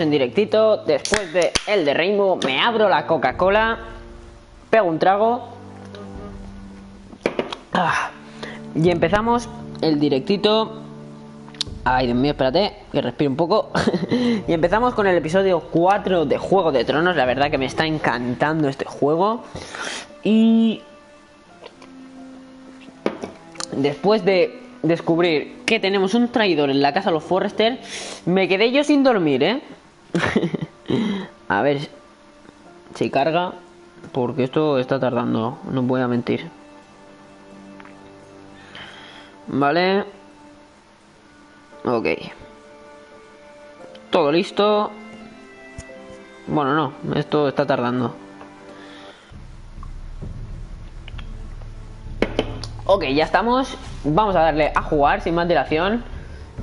en directito. Después de el de Rainbow, me abro la Coca-Cola, pego un trago y empezamos el directito. Ay, Dios mío, espérate, que respire un poco. Y empezamos con el episodio 4 de Juego de Tronos. La verdad que me está encantando este juego. Y después de descubrir que tenemos un traidor en la casa de los Forrester, me quedé yo sin dormir, ¿eh? A ver si carga, porque esto está tardando, no voy a mentir. Vale. Ok. Todo listo. Bueno, no, esto está tardando. Ok, ya estamos. Vamos a darle a jugar sin más dilación.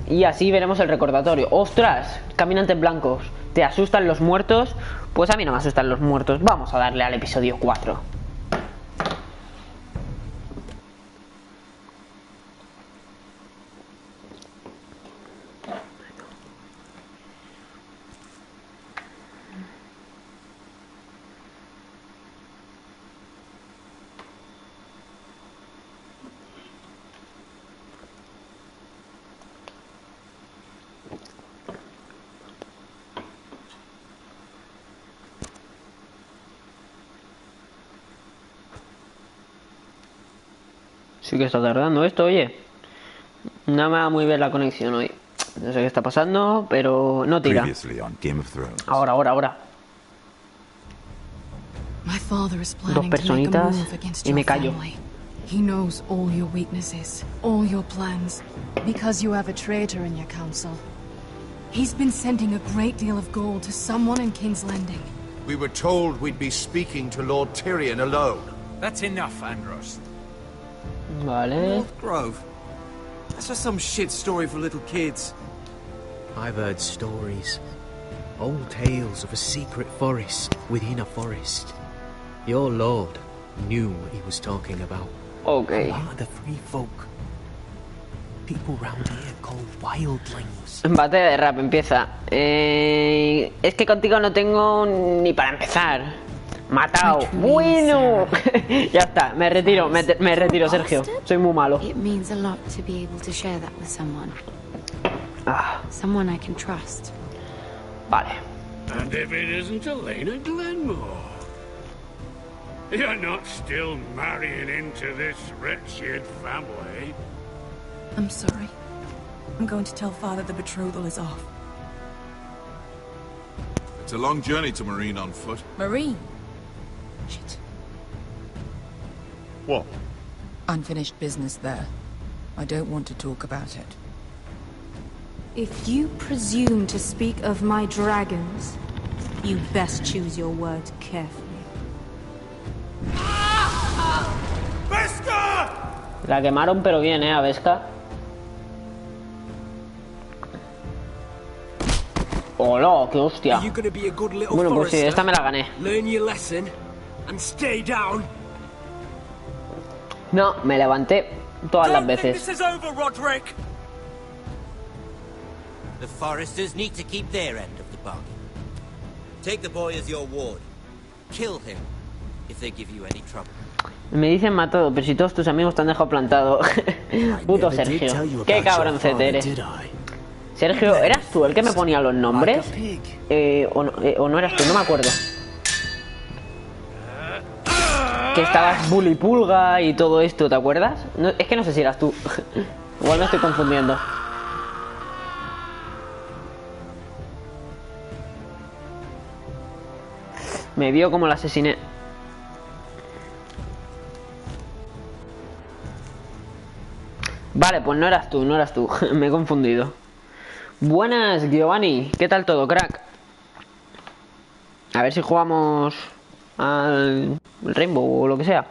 Y así veremos el recordatorio. ¡Ostras! Caminantes blancos. ¿Te asustan los muertos? Pues a mí no me asustan los muertos. Vamos a darle al episodio 4. Sí que está tardando esto, oye. No me va muy bien la conexión hoy. No sé qué está pasando, pero no tira. Ahora. Dos personitas y me callo. He knows all your weaknesses, all your plans, because you have a traitor in your council. He's been sending a great deal of gold to someone in King's Landing. We were told we'd be speaking to Lord Tyrion alone. That's enough, Andros. Vale. North Grove. That's just some shit story for little kids. I've heard stories. Old tales of a secret forest within a forest. Your lord knew what he was talking about. Ok. One of the free folk. People round here called wildlings. Batalla de rap empieza. Es que contigo no tengo ni para empezar. Matado. Bueno. Ya está, me retiro, me retiro, Sergio. Soy muy malo. It means a lot to be able to share that with someone. Someone I can trust. Vale. And if it isn't Elena Glenmore, you're not still marrying into this wretched family. I'm sorry. I'm going to tell Father the betrothal is off. It's a long journey to Marine on foot. Marine? Shit. What? Unfinished business there. I don't want to talk about it. If you presume to speak of my dragons, you best choose your words carefully. La quemaron pero bien, a Vesca. ¡Hola! ¡Qué hostia! Bueno, pues sí, esta me la gané. No, me levanté todas las veces. The Foresters need to keep their end of the bargain. Take the boy as your ward. Kill him if they give you any trouble. Me dicen matado, pero si todos tus amigos te han dejado plantado. Puto Sergio. Qué cabroncete eres. Sergio, ¿eras tú el que me ponía los nombres? O no eras tú, no me acuerdo. Que estabas Bully Pulga y todo esto, ¿te acuerdas? No, es que no sé si eras tú. Igual me estoy confundiendo. Me vio como la asesiné. Vale, pues no eras tú, me he confundido. Buenas, Giovanni. ¿Qué tal todo, crack? A ver si jugamos al Rainbow o lo que sea.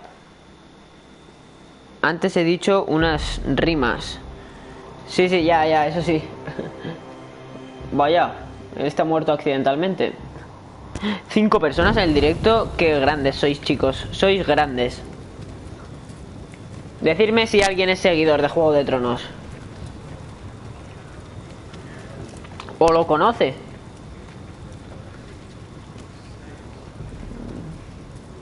Antes he dicho unas rimas. Sí, ya, eso sí. Vaya, está muerto accidentalmente. 5 personas en el directo. Qué grandes sois, chicos. Sois grandes. Decidme si alguien es seguidor de Juego de Tronos. O lo conoce.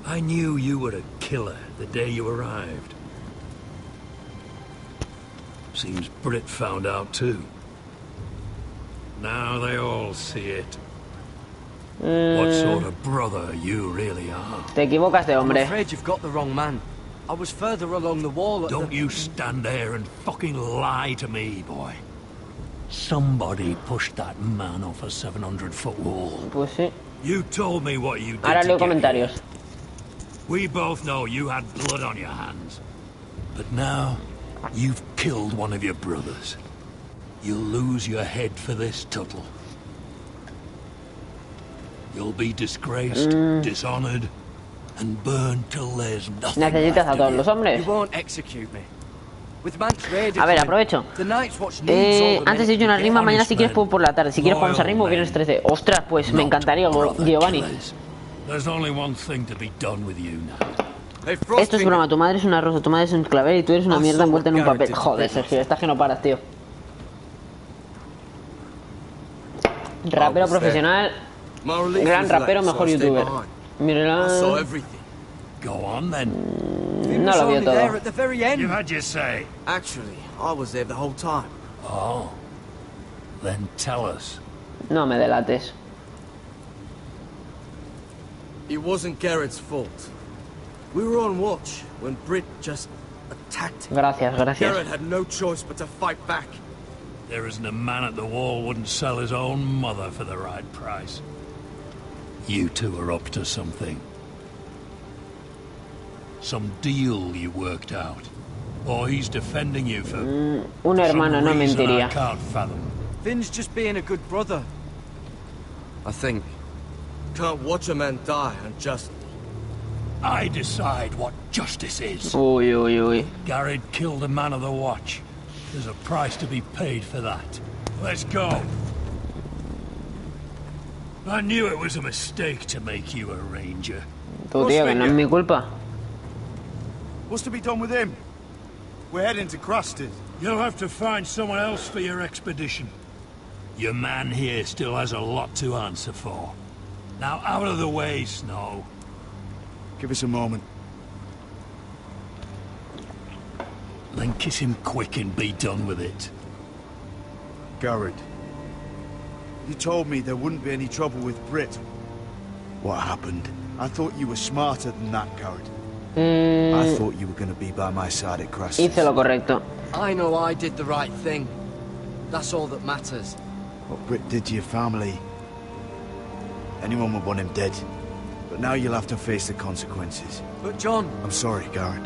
I knew you were a killer the day you arrived. Seems Brit found out too. Now they all see it. What sort of brother you really are. Te equivocas de I'm hombre. afraid you've got the wrong man. I was further along the wall at Don't you stand there and fucking lie to me, boy. Somebody pushed that man off a 700-foot wall. Pues sí. You told me what you did. Ahora to leo get comentarios. here. We both know you had blood on your hands. But now, you've killed one of your brothers. You'll lose your head for this, Tuttle. You'll be disgraced, dishonored, and burned till there's nothing Necesitas left a of todos you. los You hombres. won't execute me. With Manx raiders, A ver, aprovecho. the Night's Watch needs all the Antes he men hecho una it can rima, get. mañana si quieres puedo por la tarde. Si quieres jugamos a ritmo, viernes 13. Ostras, pues me Not encantaría, brother Giovanni. killers. There's only one thing to be done with you now. Hey, Frosty. Esto es broma, tu madre es una rosa, tu madre es un clavel y tú eres una mierda envuelta en un papel. Joder, Sergio, estás que no paras, tío. Rapero profesional, gran rapero, mejor youtuber. Mira, I saw everything. Go on then. no lo vio Only there todo. at the very end. You've had your say. Actually, I was there the whole time. Oh. Then tell us. No me delates. It wasn't Garrett's fault. We were on watch when Brit just attacked him. Gracias, Garrett gracias. had no choice but to fight back. There isn't a man at the wall wouldn't sell his own mother for the right price. You two are up to something. Some deal you worked out. Or he's defending you for Un hermano, no some reason I mentiría. can't fathom. Finn's just being a good brother. I think. Can't watch a man die unjustly. I decide what justice is. Uy, uy, uy. Garrett killed a man of the watch. There's a price to be paid for that. Let's go. I knew it was a mistake to make you a ranger. Tu tío, que no es mi culpa. What's to be done with him? We're heading to Crusted. You'll have to find someone else for your expedition. Your man here still has a lot to answer for. Now out of the way, Snow. Give us a moment. Then kiss him quick and be done with it. Garrett, you told me there wouldn't be any trouble with Brit. What happened? I thought you were smarter than that, Garrett. I thought you were going to be by my side at Crusted. Hice lo correcto. I know I did the right thing. That's all that matters. What Brit did to your family, anyone would want him dead. But now you'll have to face the consequences. But John, I'm sorry, Garrett.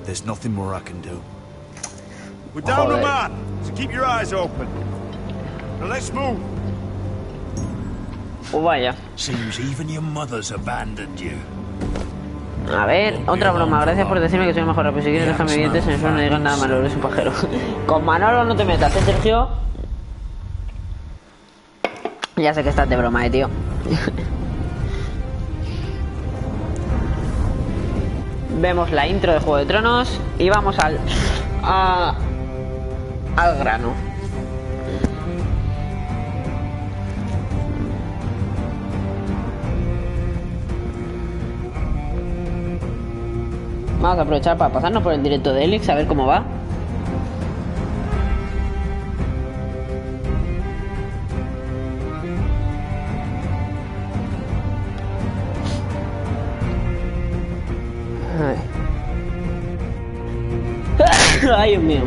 There's nothing more I can do. We're down Joder. the man, so keep your eyes open. Now let's move. Vaya. Seems even your mother's abandoned you. A ver, otra broma. Gracias por decirme que soy el mejor rapero. Si quieres déjame dientes en el suelo, no digas nada malo, eres un pajero. Con Manolo no te metas, Sergio. Ya sé que estás de broma, tío. Vemos la intro de Juego de Tronos y vamos al grano. Vamos a aprovechar para pasarnos por el directo de Elix a ver cómo va. Ay, Dios mío.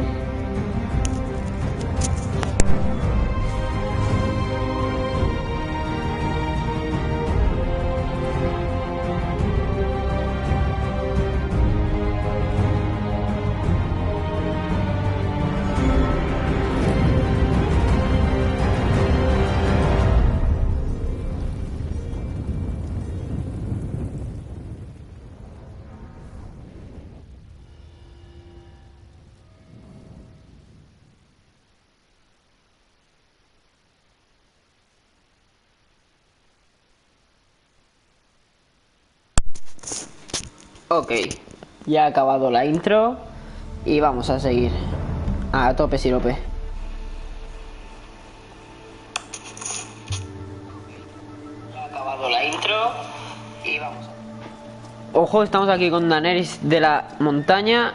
Ok, ya ha acabado la intro y vamos a seguir a tope sirope. Ya ha acabado la intro y vamos a... Ojo, estamos aquí con Daenerys de la montaña.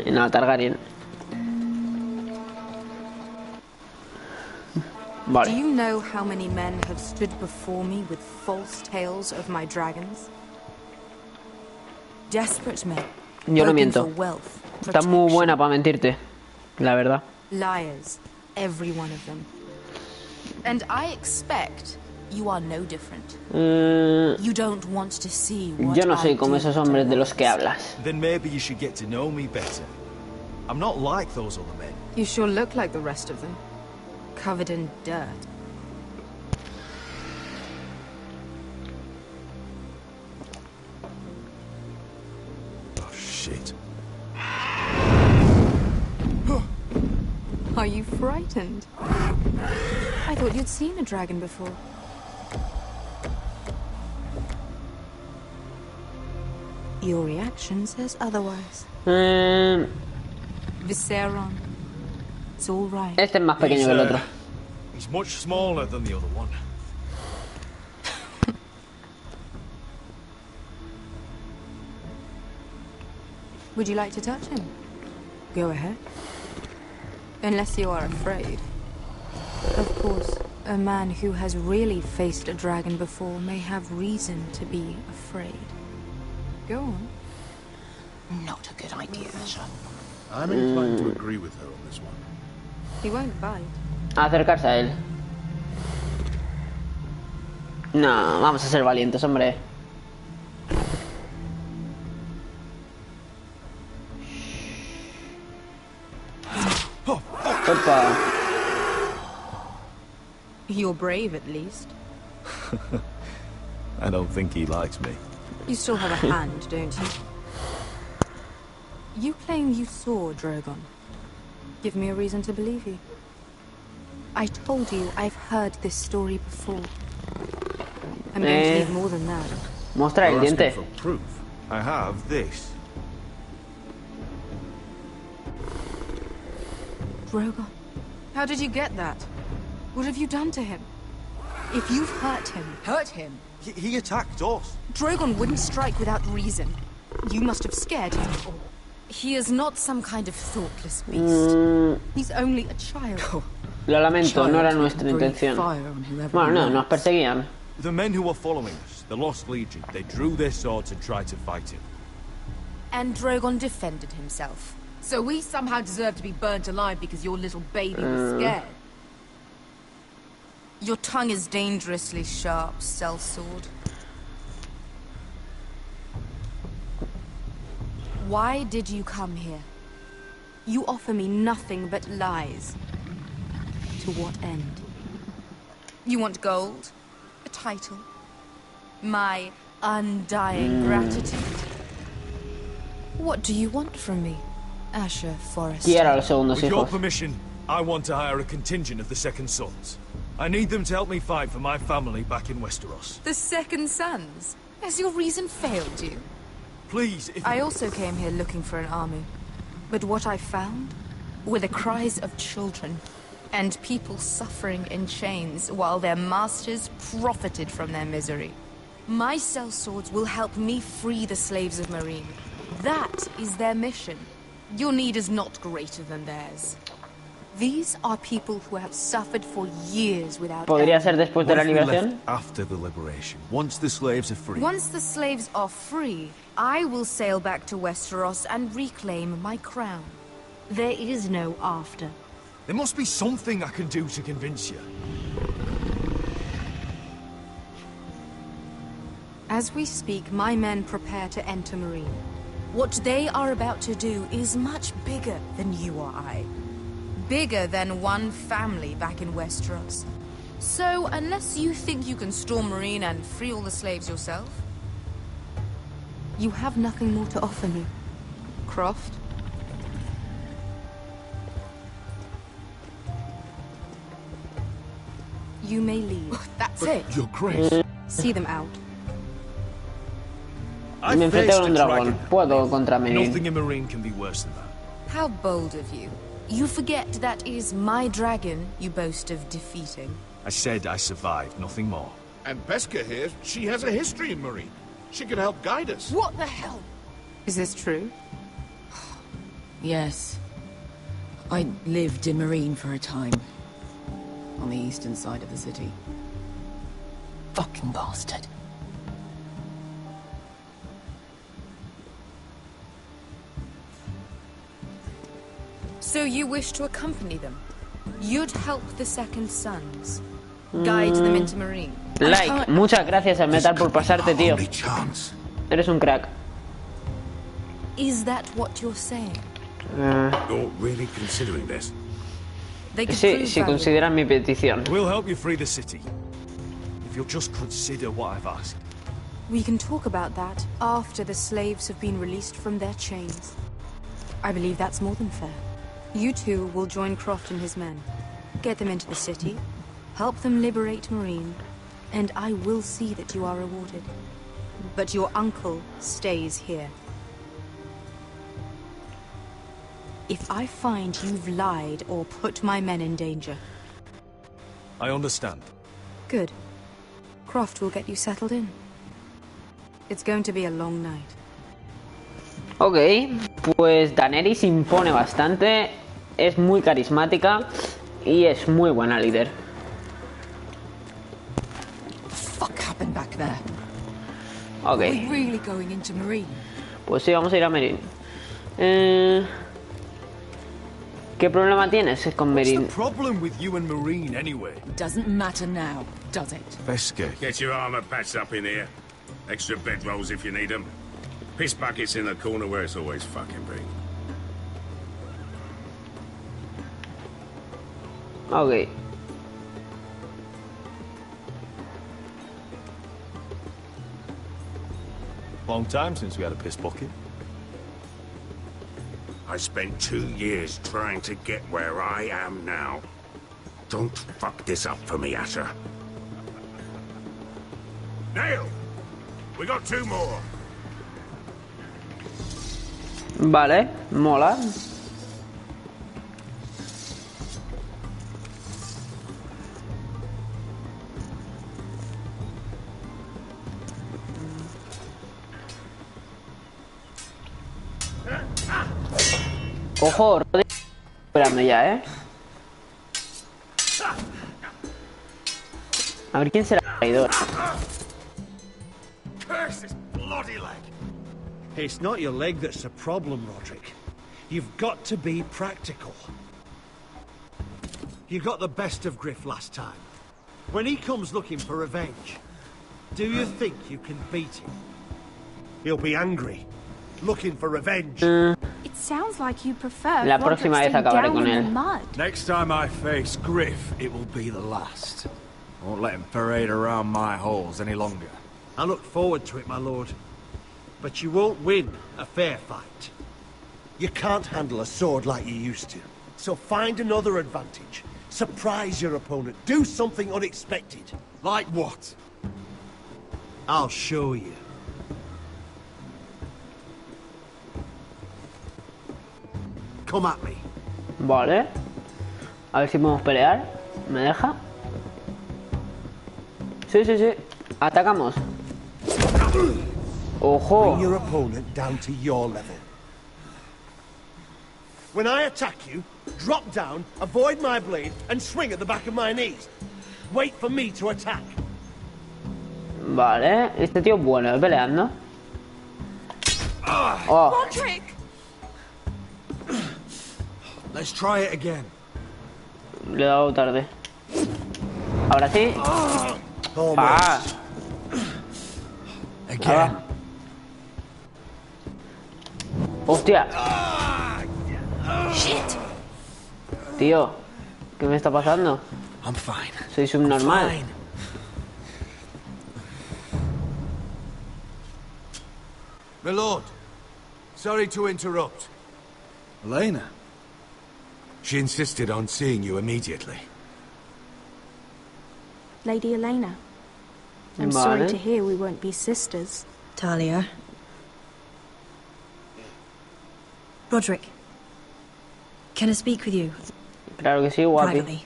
No, Targaryen. Do you know how many men have stood before me with false tales of my dragons? Desperate men. Yo no miento. Está muy buena para mentirte, la verdad. Liars, every one of them. And I expect you are no different. You don't want to see what Yo no soy como esos hombres de los que hablas. Then maybe you should get to know me better. I'm not like those other men. You sure look like the rest of them. Covered in dirt. Oh, shit. Are you frightened? I thought you'd seen a dragon before. Your reaction says otherwise. Viseron. It's all right. Este es más pequeño que el otro. He's much smaller than the other one. Would you like to touch him? Go ahead. Unless you are afraid. Of course, a man who has really faced a dragon before may have reason to be afraid. Go on. Not a good idea, sir. I'm inclined to agree with her on this one. He won't bite. Acercarse a él. No, vamos a ser valientes, hombre. Opa. You're brave, at least. I don't think he likes me. You still have a hand, don't you? You claim you saw Drogon. Give me a reason to believe you. I told you I've heard this story before. I'm going to need more than that. Mostra el diente. For proof. I have this. Drogon, how did you get that? What have you done to him? If you've hurt him. He attacked us. Drogon wouldn't strike without reason. You must have scared him. He is not some kind of thoughtless beast. He's only a child. Lo lamento, no era nuestra intención. Bueno, no, nos perseguían. The men who were following us, the Lost Legion, they drew their swords and tried to fight him. And Drogon defended himself. So we somehow deserve to be burnt alive because your little baby was scared? Your tongue is dangerously sharp, sellsword. Why did you come here? You offer me nothing but lies. To what end? You want gold? A title? My undying gratitude? What do you want from me, Asher Forrester? Quiero a los segundos With your hijos. permission, I want to hire a contingent of the Second Sons. I need them to help me fight for my family back in Westeros. The Second Sons? Has your reason failed you? Please, if... I also came here looking for an army. But what I found were the cries of children and people suffering in chains while their masters profited from their misery. My sellswords will help me free the slaves of Meereen. That is their mission. Your need is not greater than theirs. These are people who have suffered for years without ¿Podría ser después de la liberación? After the liberation, once the slaves are free. Once the slaves are free, I will sail back to Westeros and reclaim my crown. There is no after. There must be something I can do to convince you. As we speak, my men prepare to enter Meereen. What they are about to do is much bigger than you or I. Bigger than one family back in Westeros. So, unless you think you can storm Meereen and free all the slaves yourself, you have nothing more to offer me, Croft. You may leave. That's it. Your Grace. See them out. Me enfrenté con un dragón. Puedo contra Meereen. Nothing in Meereen can be worse than that. How bold of you. You forget that is my dragon you boast of defeating. I said I survived, nothing more. And Beskha here, she has a history in Meereen. She could help guide us. What the hell? Is this true? Yes. I lived in Marine for a time. On the eastern side of the city. Fucking bastard. So you wish to accompany them? You'd help the second sons? Guide them into Marine? Like, muchas gracias al Metal por pasarte, tío. Eres un crack. Is that what you're saying? You're really considering this? They could Sí, prove si valuable. consideran mi petición. We'll help you free the city. If you'll just consider what I've asked. We can talk about that after the slaves have been released from their chains. I believe that's more than fair. You two will join Croft and his men. Get them into the city, help them liberate Marine, and I will see that you are rewarded. But your uncle stays here. If I find you've lied or put my men in danger. I understand. Good. Croft will get you settled in. It's going to be a long night. Ok, pues Daenerys impone bastante, es muy carismática y es muy buena líder. Fuck happened back there? Ok, Are we really going into Marine? pues sí, vamos a ir a Meereen. ¿Qué problema tienes con What's Meereen? the problem with you and Marine anyway? Doesn't matter now, does it? Veske. Get your armor patched up in here. Extra bedrolls if you need them. Piss buckets in the corner where it's always fucking been. Ok. Long time since we had a piss bucket. I spent 2 years trying to get where I am now. Don't fuck this up for me, Asher. Nail! We got 2 more. Vale, mola. Ojo, Rodri, esperando ya, ¿eh? A ver quién será el traidor. Curse this bloody leg. It's not your leg that's the problem, Roderick. You've got to be practical. You got the best of Griff last time. When he comes looking for revenge, do you think you can beat him? He'll be angry, looking for revenge. It sounds like you prefer La próxima vez acabaré con él. Next time I face Griff, it will be the last. I won't let him parade around my halls any longer. I look forward to it, my lord. But you won't win a fair fight. You can't handle a sword like you used to. So find another advantage. Surprise your opponent. Do something unexpected. Like what? I'll show you. Come at me. Vale. A ver si podemos pelear. ¿Me deja? Sí, sí, sí. Atacamos. Ojo. Bring your opponent down to your level. When I attack you, drop down, avoid my blade, and swing at the back of my knees. Wait for me to attack. Vale. Este tío es bueno, peleando. Oh. Roderick! Let's try it again. Le he dado tarde. Ahora sí. Ah. Again. Hostia. Shit! Tío. ¿Qué me está pasando? I'm fine. Soy subnormal. Fine. My lord, sorry to interrupt. Elena. She insisted on seeing you immediately. Lady Elena. I'm Vale. sorry to hear we won't be sisters. Talia. Roderick. Can I speak with you? Claro que sí, guapi. Privately.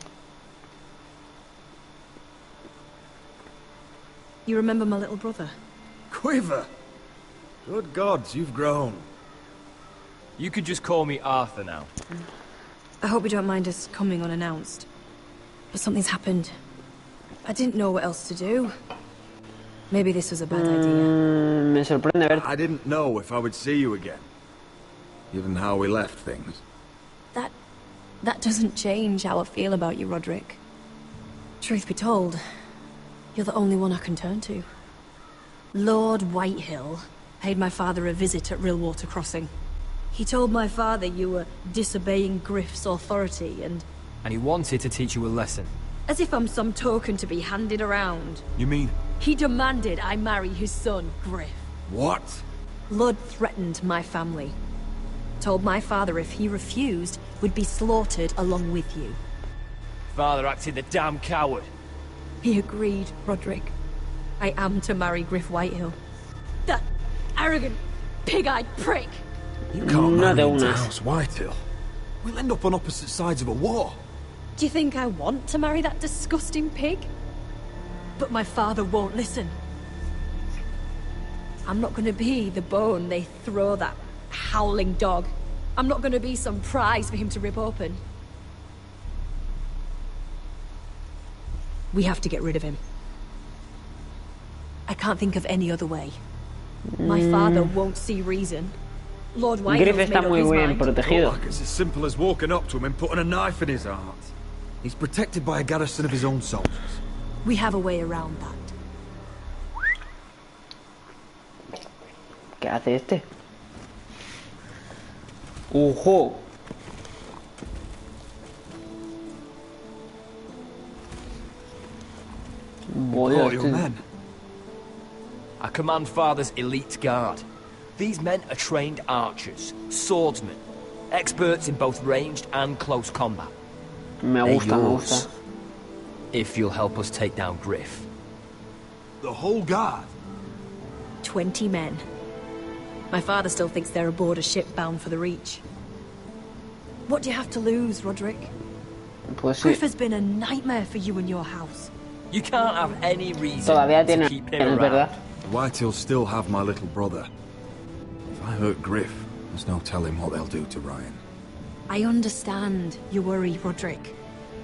You remember my little brother? Of quiver. Good gods, you've grown. You could just call me Arthur now. I hope you don't mind us coming unannounced. But something's happened. I didn't know what else to do. Maybe this was a bad idea. Me sorprende ver. I didn't know if I would see you again. Given how we left things. That doesn't change how I feel about you, Roderick. Truth be told, you're the only one I can turn to. Lord Whitehill paid my father a visit at Rillwater Crossing. He told my father you were disobeying Griff's authority and he wanted to teach you a lesson. as if I'm some token to be handed around. You mean... He demanded I marry his son, Griff. What? Lord threatened my family. Told my father if he refused, we'd be slaughtered along with you. Father acted the damn coward. He agreed, Roderick. I am to marry Griff Whitehill. That arrogant, pig-eyed prick! You can't marry into House Whitehill. We'll end up on opposite sides of a war. Do you think I want to marry that disgusting pig? But my father won't listen. I'm not gonna be the bone they throw that howling dog. I'm not gonna be some prize for him to rip open. We have to get rid of him. I can't think of any other way. My father won't see reason. Lord Whitehill's Griff está muy bien protegido. Like it's as simple as walking up to him and putting a knife in his heart. He's protected by a garrison of his own soldiers. We have a way around that. ¿Qué hace este? ¡Ojo! Oh, your men. I command Father's elite guard. These men are trained archers, swordsmen, experts in both ranged and close combat. Me gusta. If you'll help us take down Griff. The whole guard? 20 men. My father still thinks they're aboard a ship bound for the Reach. What do you have to lose, Roderick? Pues sí. Griff has been a nightmare for you and your house. You can't have any reason Todavía to tiene, keep him es around. verdad. Whitehills still have my little brother. If I hurt Griff, there's no telling what they'll do to Ryan. I understand your worry, Roderick.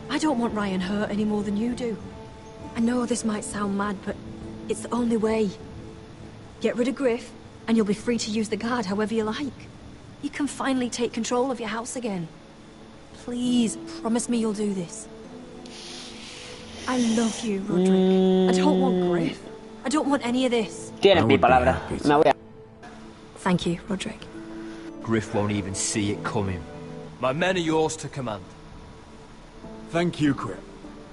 I don't want Ryan hurt any more than you do. I know this might sound mad, but it's the only way. Get rid of Griff, and you'll be free to use the guard however you like. You can finally take control of your house again. Please, promise me you'll do this. I love you, Roderick. I don't want Griff. I don't want any of this. Tienes mi palabra. Me voy a... Thank you, Roderick. Griff won't even see it coming. My men are yours to command. Thank you, Crip.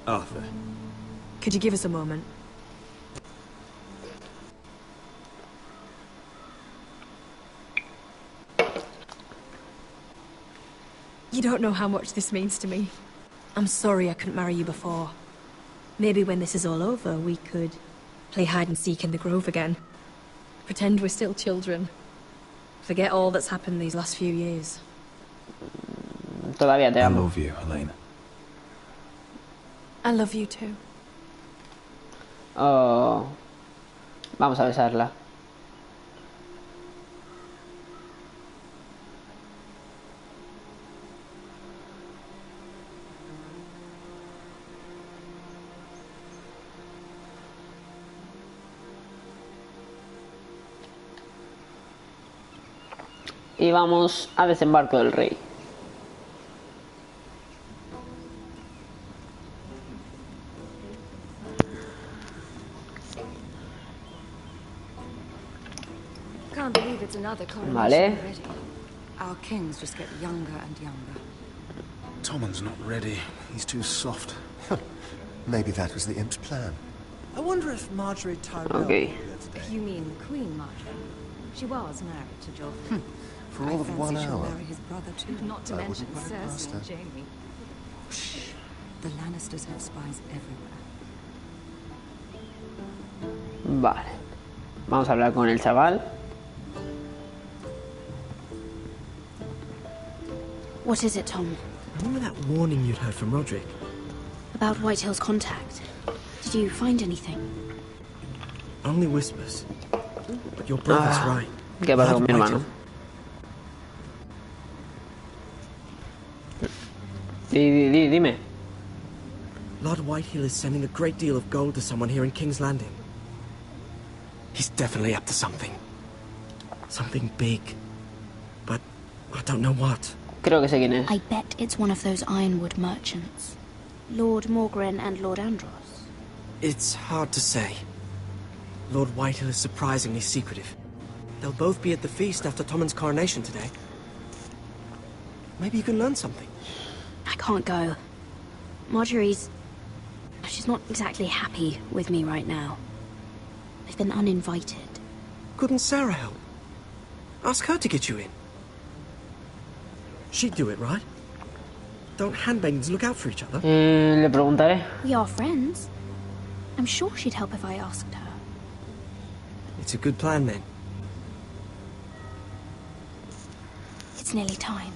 Arthur. Could you give us a moment? You don't know how much this means to me. I'm sorry I couldn't marry you before. Maybe when this is all over, we could play hide and seek in the grove again. Pretend we're still children. Forget all that's happened these last few years. Todavía te I amo. love you, Elena. I love you too. Oh. Vamos a besarla. Y vamos a desembarco del rey. Can't believe it's another coronation Vale. already. Our kings just get younger and younger. Tommen's not ready. He's too soft. Maybe that was the imp's plan. I wonder if Marjorie Tyrell... Okay. You mean Queen Marjorie? She was married to Joffrey. For all of 1 she'll hour. marry his brother too. Not to I mention wouldn't put it past Cersei her. and Jaime. The Lannisters have spies everywhere. Vale. Vamos a hablar con el chaval. What is it, Tom? Remember that warning you'd heard from Roderick? About Whitehill's contact. Did you find anything? Only whispers. But your brother's right. ¿Qué pasa con mi hermano? Dime. Lord Whitehill is sending a great deal of gold to someone here in King's Landing. He's definitely up to something. Something big. But I don't know what. Creo que sé quién es. I bet it's one of those ironwood merchants. Lord Morgren and Lord Andros. It's hard to say. Lord Whitehill is surprisingly secretive. They'll both be at the feast after Tommen's coronation today. Maybe you can learn something. I can't go. Marjorie's... she's not exactly happy with me right now. I've been uninvited. Couldn't Sarah help? Ask her to get you in. She'd do it, right? Don't handmaidens look out for each other? Le preguntaré. We are friends. I'm sure she'd help if I asked her. It's a good plan, then. It's nearly time.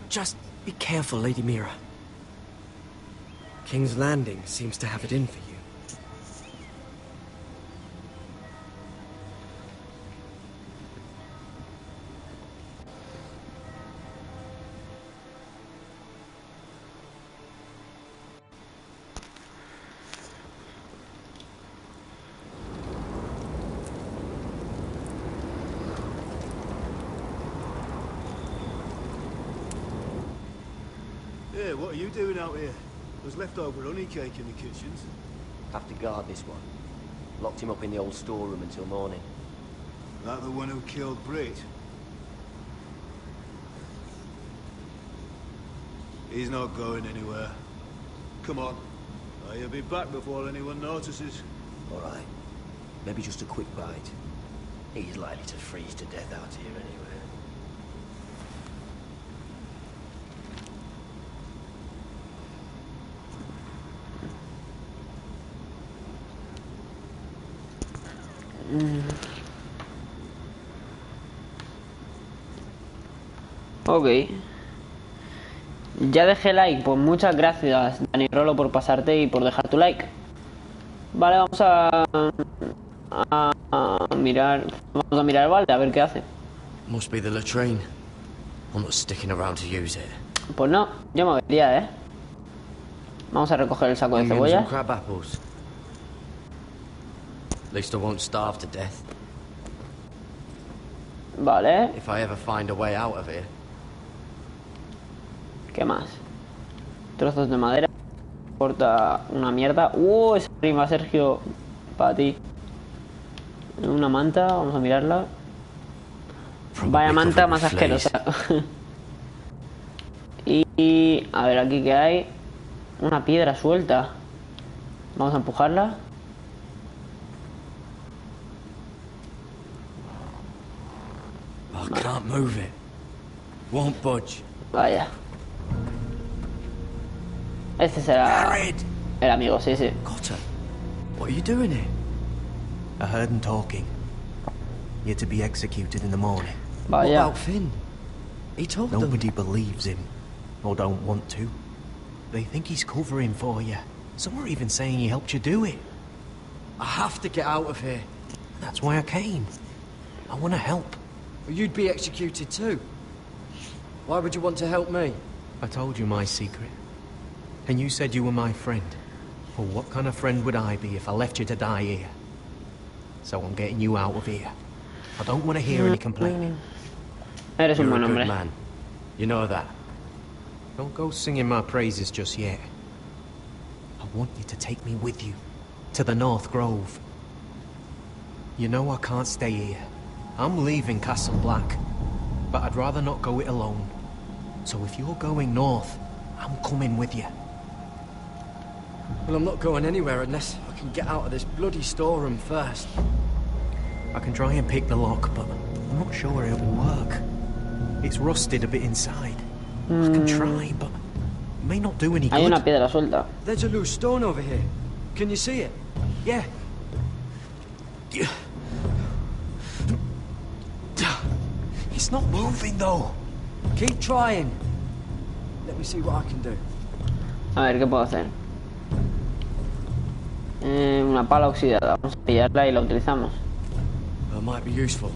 Just be careful, Lady Mira. King's Landing seems to have it in for you. Yeah, what are you doing out here? There's leftover honey cake in the kitchens. Have to guard this one. Locked him up in the old storeroom until morning. That the one who killed Brit? He's not going anywhere. Come on. He'll be back before anyone notices. All right. Maybe just a quick bite. He's likely to freeze to death out here anyway. Ok. Ya dejé like, pues muchas gracias Dani Rolo por pasarte y por dejar tu like. Vale, vamos a mirar. Vamos a mirar el balde, a ver qué hace. Must be the latrine. I'm not sticking around to use it. Pues no, yo me vería, Vamos a recoger el saco de cebolla. Crab apples. At least I won't starve to death. Vale. If I ever find a way out of here. ¿Qué más? Trozos de madera. Corta una mierda. Esa rima, Sergio. Para ti. Una manta, vamos a mirarla. Vaya manta más asquerosa. Y a ver aquí qué hay. Una piedra suelta. Vamos a empujarla. I can't move it. Won't budge. Vaya. Este será el amigo, sí, sí. Cotter, what are you doing here? I heard him talking. You're to be executed in the morning. Vaya. What about Finn? He told them. Nobody believes him, or don't want to. They think he's covering for you. Some are even saying he helped you do it. I have to get out of here. That's why I came. I want to help. Well, you'd be executed too. Why would you want to help me? I told you my secret. And you said you were my friend. Well, what kind of friend would I be if I left you to die here? So I'm getting you out of here. I don't want to hear any complaining. Eres un You're buen a good hombre. man. You know that. Don't go singing my praises just yet. I want you to take me with you. To the North Grove. You know I can't stay here. I'm leaving Castle Black. But I'd rather not go it alone. So if you're going north, I'm coming with you. Well, I'm not going anywhere unless I can get out of this bloody storeroom first. I can try and pick the lock, but I'm not sure it will work. It's rusted a bit inside. I can try, but it may not do any good. Hay una piedra suelta. There's a loose stone over here. Can you see it? Yeah. It's not moving, though. Keep trying. Let me see what I can do. A ver, ¿qué puedo hacer? Una pala oxidada. Vamos a pillarla y la utilizamos. That might be useful.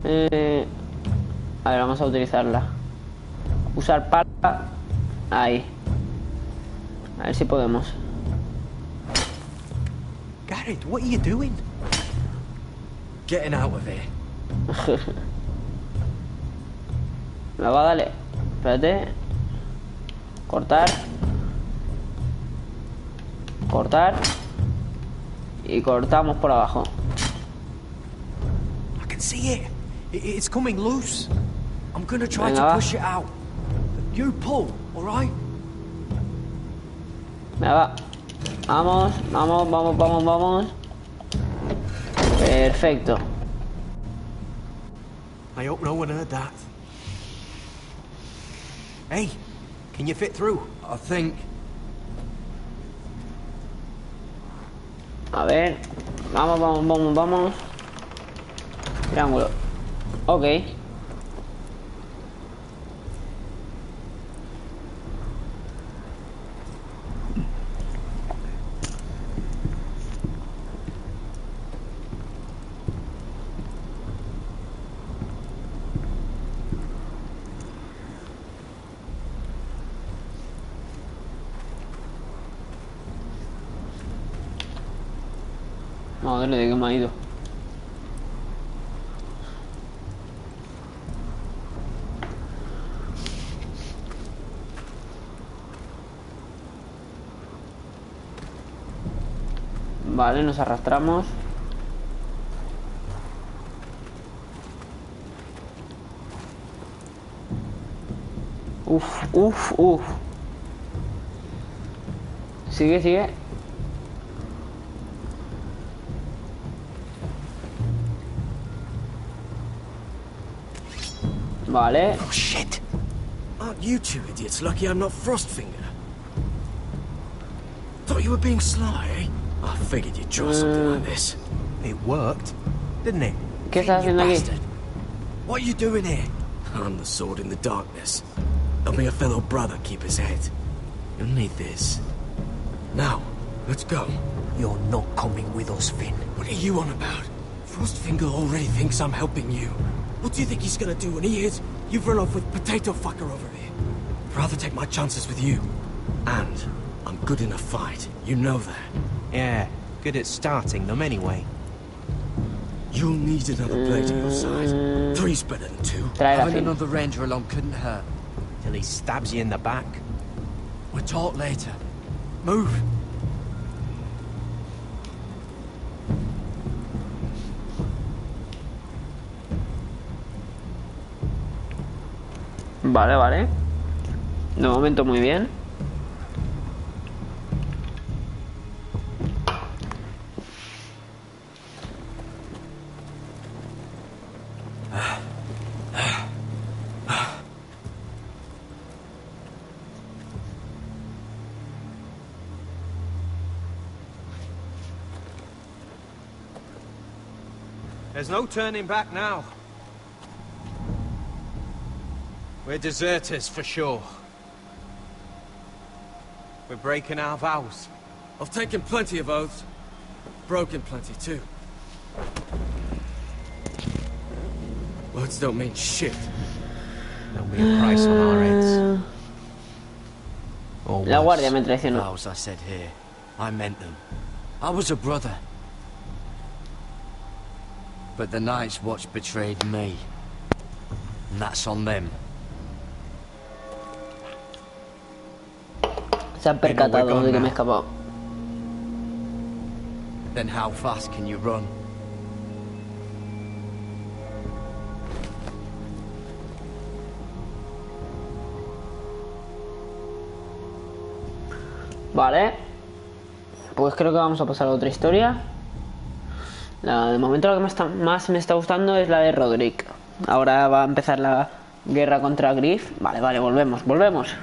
A ver, vamos a utilizarla. Usar para... Ahí. A ver si podemos. Garrett, what are you doing? Getting out of here. Me va, dale. Espérate. Cortar. Cortar. Y cortamos por abajo. I can see it. It's coming loose. I'm gonna try Venga, to va. push it out. You pull, alright? Venga, va. Vamos, vamos, vamos, vamos, vamos. Perfecto. I hope no one heard that. Hey, can you fit through? I think... A ver. Vamos, vamos, vamos, vamos. Triángulo. Ok. Madre de que me ha ido. Vale, nos arrastramos. Uf, uf, uf. Sigue, sigue. Vale. Oh shit! Aren't you two idiots lucky I'm not Frostfinger? Thought you were being sly, eh? I figured you'd try something like this. It worked, didn't it? ¿Qué estás haciendo aquí? Bastard. What are you doing here? I'm the sword in the darkness. Helping a fellow brother keep his head. You'll need this. Now, let's go. You're not coming with us, Finn. What are you on about? Frostfinger already thinks I'm helping you. What do you think he's gonna do when he hears you've run off with Potato Fucker over here? I'd rather take my chances with you. And I'm good in a fight. You know that. Yeah, good at starting them anyway. You'll need another blade at your side. Three's better than two. Having another ranger along couldn't hurt. Till he stabs you in the back. We'll talk later. Move. Vale, vale. De momento muy bien. There's no turning back now. We're deserters for sure. We're breaking our vows. I've taken plenty of oaths. Broken plenty too. Words don't mean shit. There'll be a price on our heads. Or La worse. guardia me traicionó. Vows I said here. I meant them. I was a brother. But the Night's Watch betrayed me. And that's on them. Se han percatado de que me he escapado. Then how fast can you run? Vale. Pues creo que vamos a pasar a otra historia. De momento lo que más me está gustando es la de Roderick. Ahora va a empezar la guerra contra Griff. Vale, vale, volvemos, volvemos.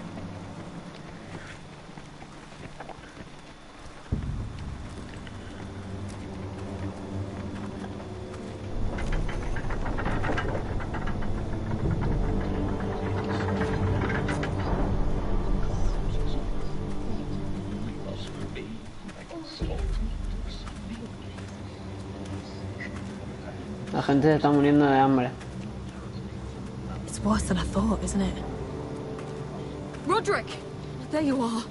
La gente se está muriendo de hambre. It's worse than I thought, isn't it? Roderick! There you are.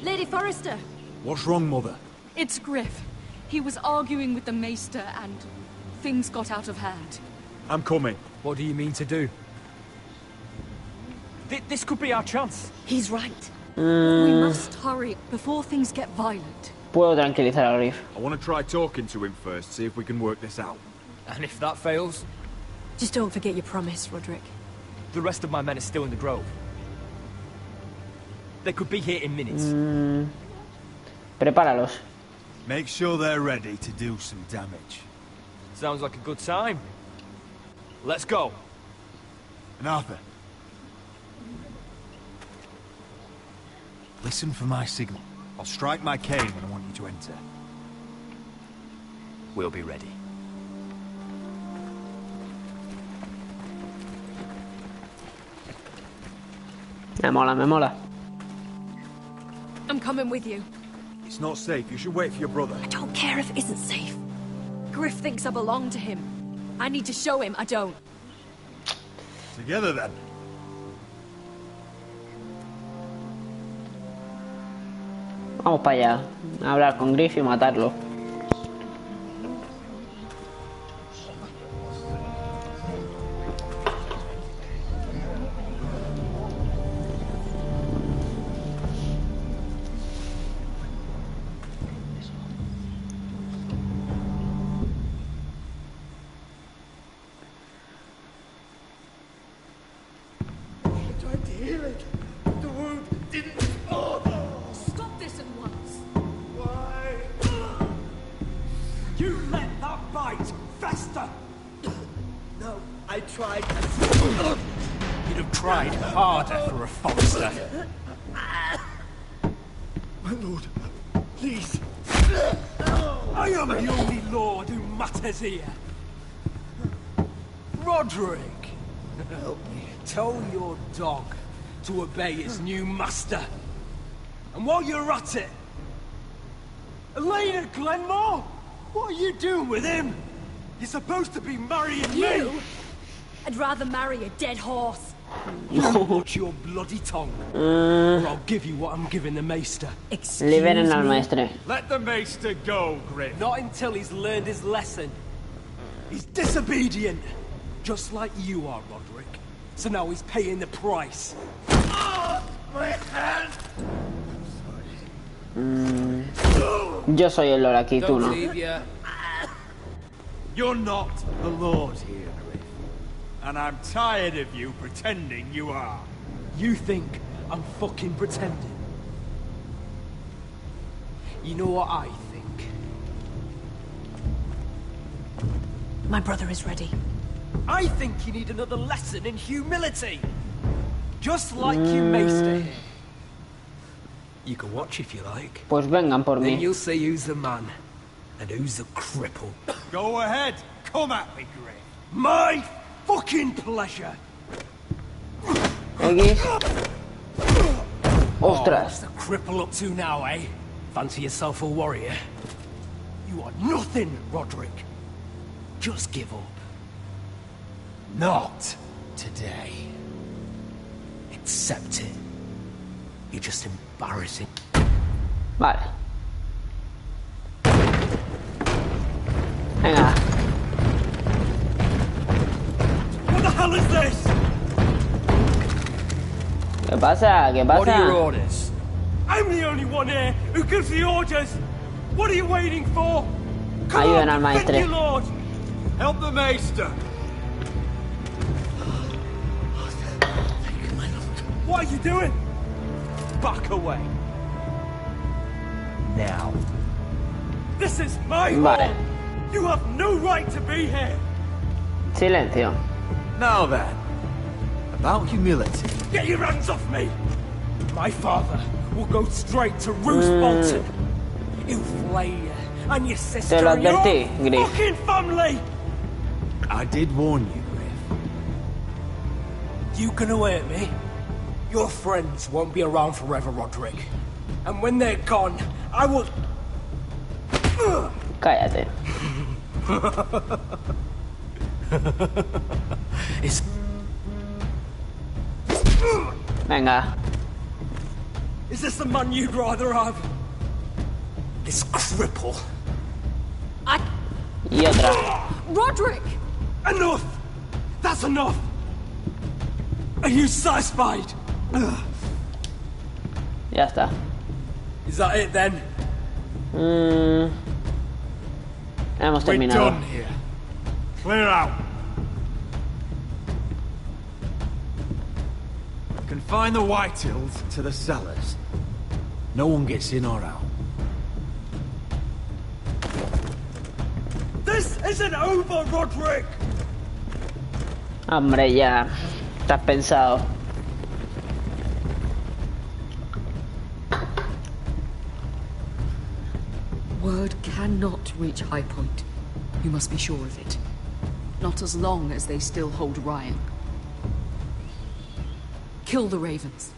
Lady Forrester! What's wrong, Mother? It's Griff. He was arguing with the Maester and things got out of hand. I'm coming. What do you mean to do? This could be our chance. He's right. We must hurry before things get violent. Puedo tranquilizar a Griff. I want to try talking to him first, see if we can work this out. And if that fails? Just don't forget your promise, Roderick. The rest of my men are still in the grove. They could be here in minutes. Prepáralos. Make sure they're ready to do some damage. Sounds like a good time. Let's go. And Arthur, listen for my signal. I'll strike my cane when I want you to enter. We'll be ready. Me mola, me mola. I'm coming with you. It's not safe. You should wait for your brother. I don't care if it isn't safe. Griff thinks I belong to him. I need to show him I don't. Together then. Vamos para allá. A hablar con Griff y matarlo. You'd have tried harder for a Forrester. My lord, please. I am the only lord who matters here. Roderick, help me. Tell your dog to obey his new master. And while you're at it, Elena Glenmore, what are you doing with him? You're supposed to be marrying me. I'd rather marry a dead horse. You watch your bloody tongue, or I'll give you what I'm giving the Maester. Liberen al maestre. Let the Maester go, Griff. Not until he's learned his lesson. He's disobedient, just like you are, Roderick. So now he's paying the price. My hand! Yo soy el Lord aquí, tú no. You're not the Lord here, Griff. And I'm tired of you pretending you are. You think I'm fucking pretending? You know what I think? My brother is ready. I think you need another lesson in humility. Just like your Maester here. You can watch if you like. Pues vengan por Then mí. you'll see who's the man and who's the cripple. Go ahead. Come at me, Griff. My fucking pleasure. X. What's Ostras. the cripple up to now, eh? Fancy yourself a warrior? You are nothing, Roderick. Just give up. Not today. Accept it. You're just embarrassing. Vale. Venga. What the hell is this? ¿Qué pasa? ¿Qué What are your pasa? orders? I'm the only one here who gives the orders. What are you waiting for? Come Ayuden on, al defend maestre. your lord. Help the Maester. What are you doing? Back away. Now. This is my Vale. home. You have no right to be here. Silencio. Now then, about humility. Get your hands off me. My father will go straight to Roose Bolton. He'll flay you and your sister Te lo and your advertí, whole Griff. fucking family. I did warn you, Griff. You can hurt me. Your friends won't be around forever, Roderick. And when they're gone, I will... Cállate. Venga. Is this the man you'd rather have? This cripple. Y otra. Roderick! Enough! That's enough! Are you satisfied? Ya está. Is that it then? Hemos terminado. We're done here. Clear out. Confine the Whitehills to the cellars. No one gets in or out. This isn't over, Roderick! Hombre, ya. Estás pensado. Word cannot reach High Point. You must be sure of it. Not as long as they still hold Ryan. Kill the Ravens.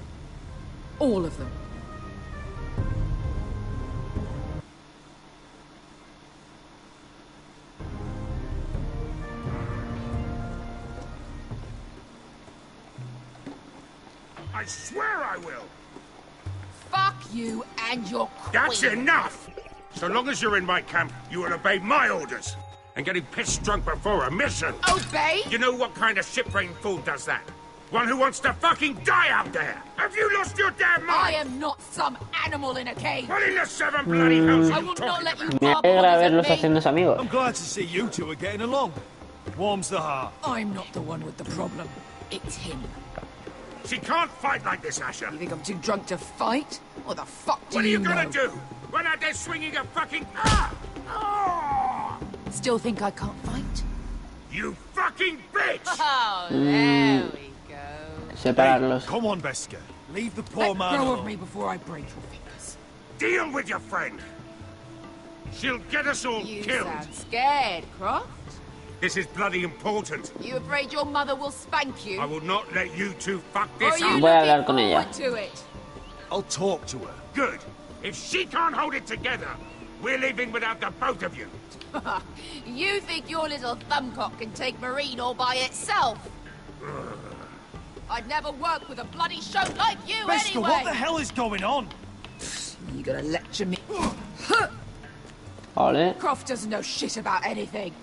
All of them. I swear I will! Fuck you and your queen. That's enough! So long as you're in my camp, you will obey my orders. And getting pissed drunk before a mission. Obey? You know what kind of ship-brained fool does that? One who wants to fucking die out there! Have you lost your damn mind? I am not some animal in a cage. What in the seven bloody hells I are you will not talking let you about? Me alegra verlos haciéndose amigos. I'm glad to see you two are getting along. Warms the heart. I'm not the one with the problem. It's him. She can't fight like this, Asher. You think I'm too drunk to fight? What the fuck do What are you know? gonna do? Run out there swinging a fucking... Still think I can't fight? You fucking bitch! Oh, there we go. Separarlos. Hey, come on, Beska. Leave the poor Let man go alone. of me before I break your fingers. Deal with your friend. She'll get us all You killed. sound scared, Croft. This is bloody important. You afraid your mother will spank you? I will not let you two fuck Or this are you up. Voy a looking hablar con ella. forward to it? I'll talk to her. Good. If she can't hold it together, we're leaving without the both of you. You think your little thumbcock can take Marine all by itself? I'd never work with a bloody shote like you Beska, anyway! what the hell is going on? You gonna lecture me? Vale. Croft doesn't know shit about anything.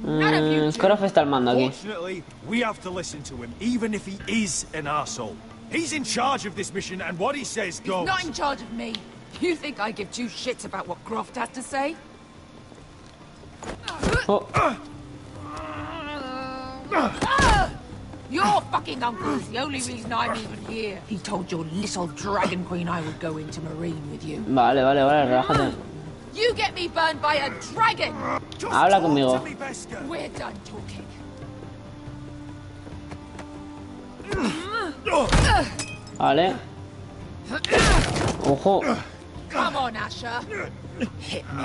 None of you do. Croft está al mando aquí. Fortunately, we have to listen to him, even if he is an arsehole. He's in charge of this mission, and what he says goes. He's not in charge of me. You think I give two shits about what Croft has to say? Oh. Your fucking uncle's the only reason I'm even here. He told your little dragon queen I would go into Marine with you. Vale, vale, vale, relájate. You get me burned by a dragon! Habla conmigo. We're done talking. Vale. Ojo. Come on, Asher. Hit me.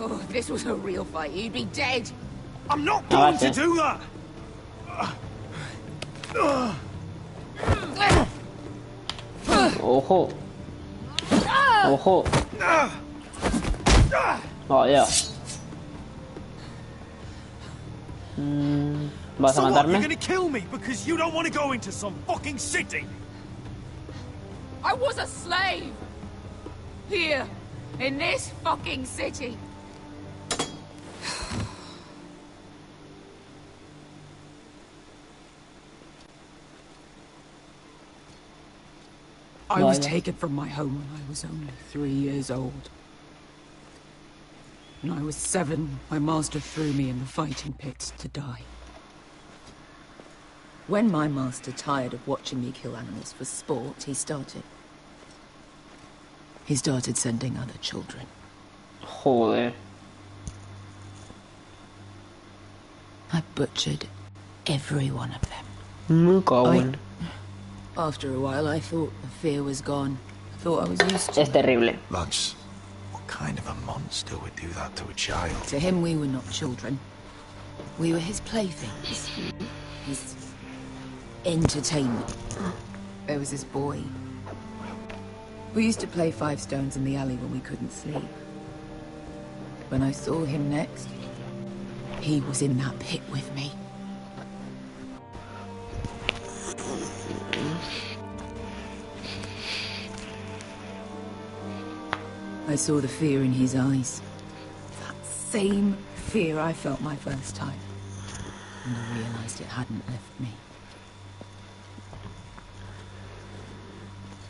Oh, if this was a real fight, you'd be dead. I'm not going to Avance. do that! Ojo. Ojo. Oh, ya. ¿Vas a So what, matarme? you're gonna kill me because you don't want to go into some fucking city? I was a slave! Here, in this fucking city. I was Vale. taken from my home when I was only 3 years old. When I was 7, my master threw me in the fighting pits to die. When my master tired of watching me kill animals for sport, he started sending other children. Joder. I butchered every one of them. Me cago en. After a while, I thought the fear was gone. I thought I was used to Es it. terrible. Lads, what kind of a monster would do that to a child? To him, we were not children. We were his playthings. His entertainment. There was this boy. We used to play 5 stones in the alley when we couldn't sleep. When I saw him next, He was in that pit with me. I saw the fear in his eyes. That same fear I felt my first time. And I realized it hadn't left me.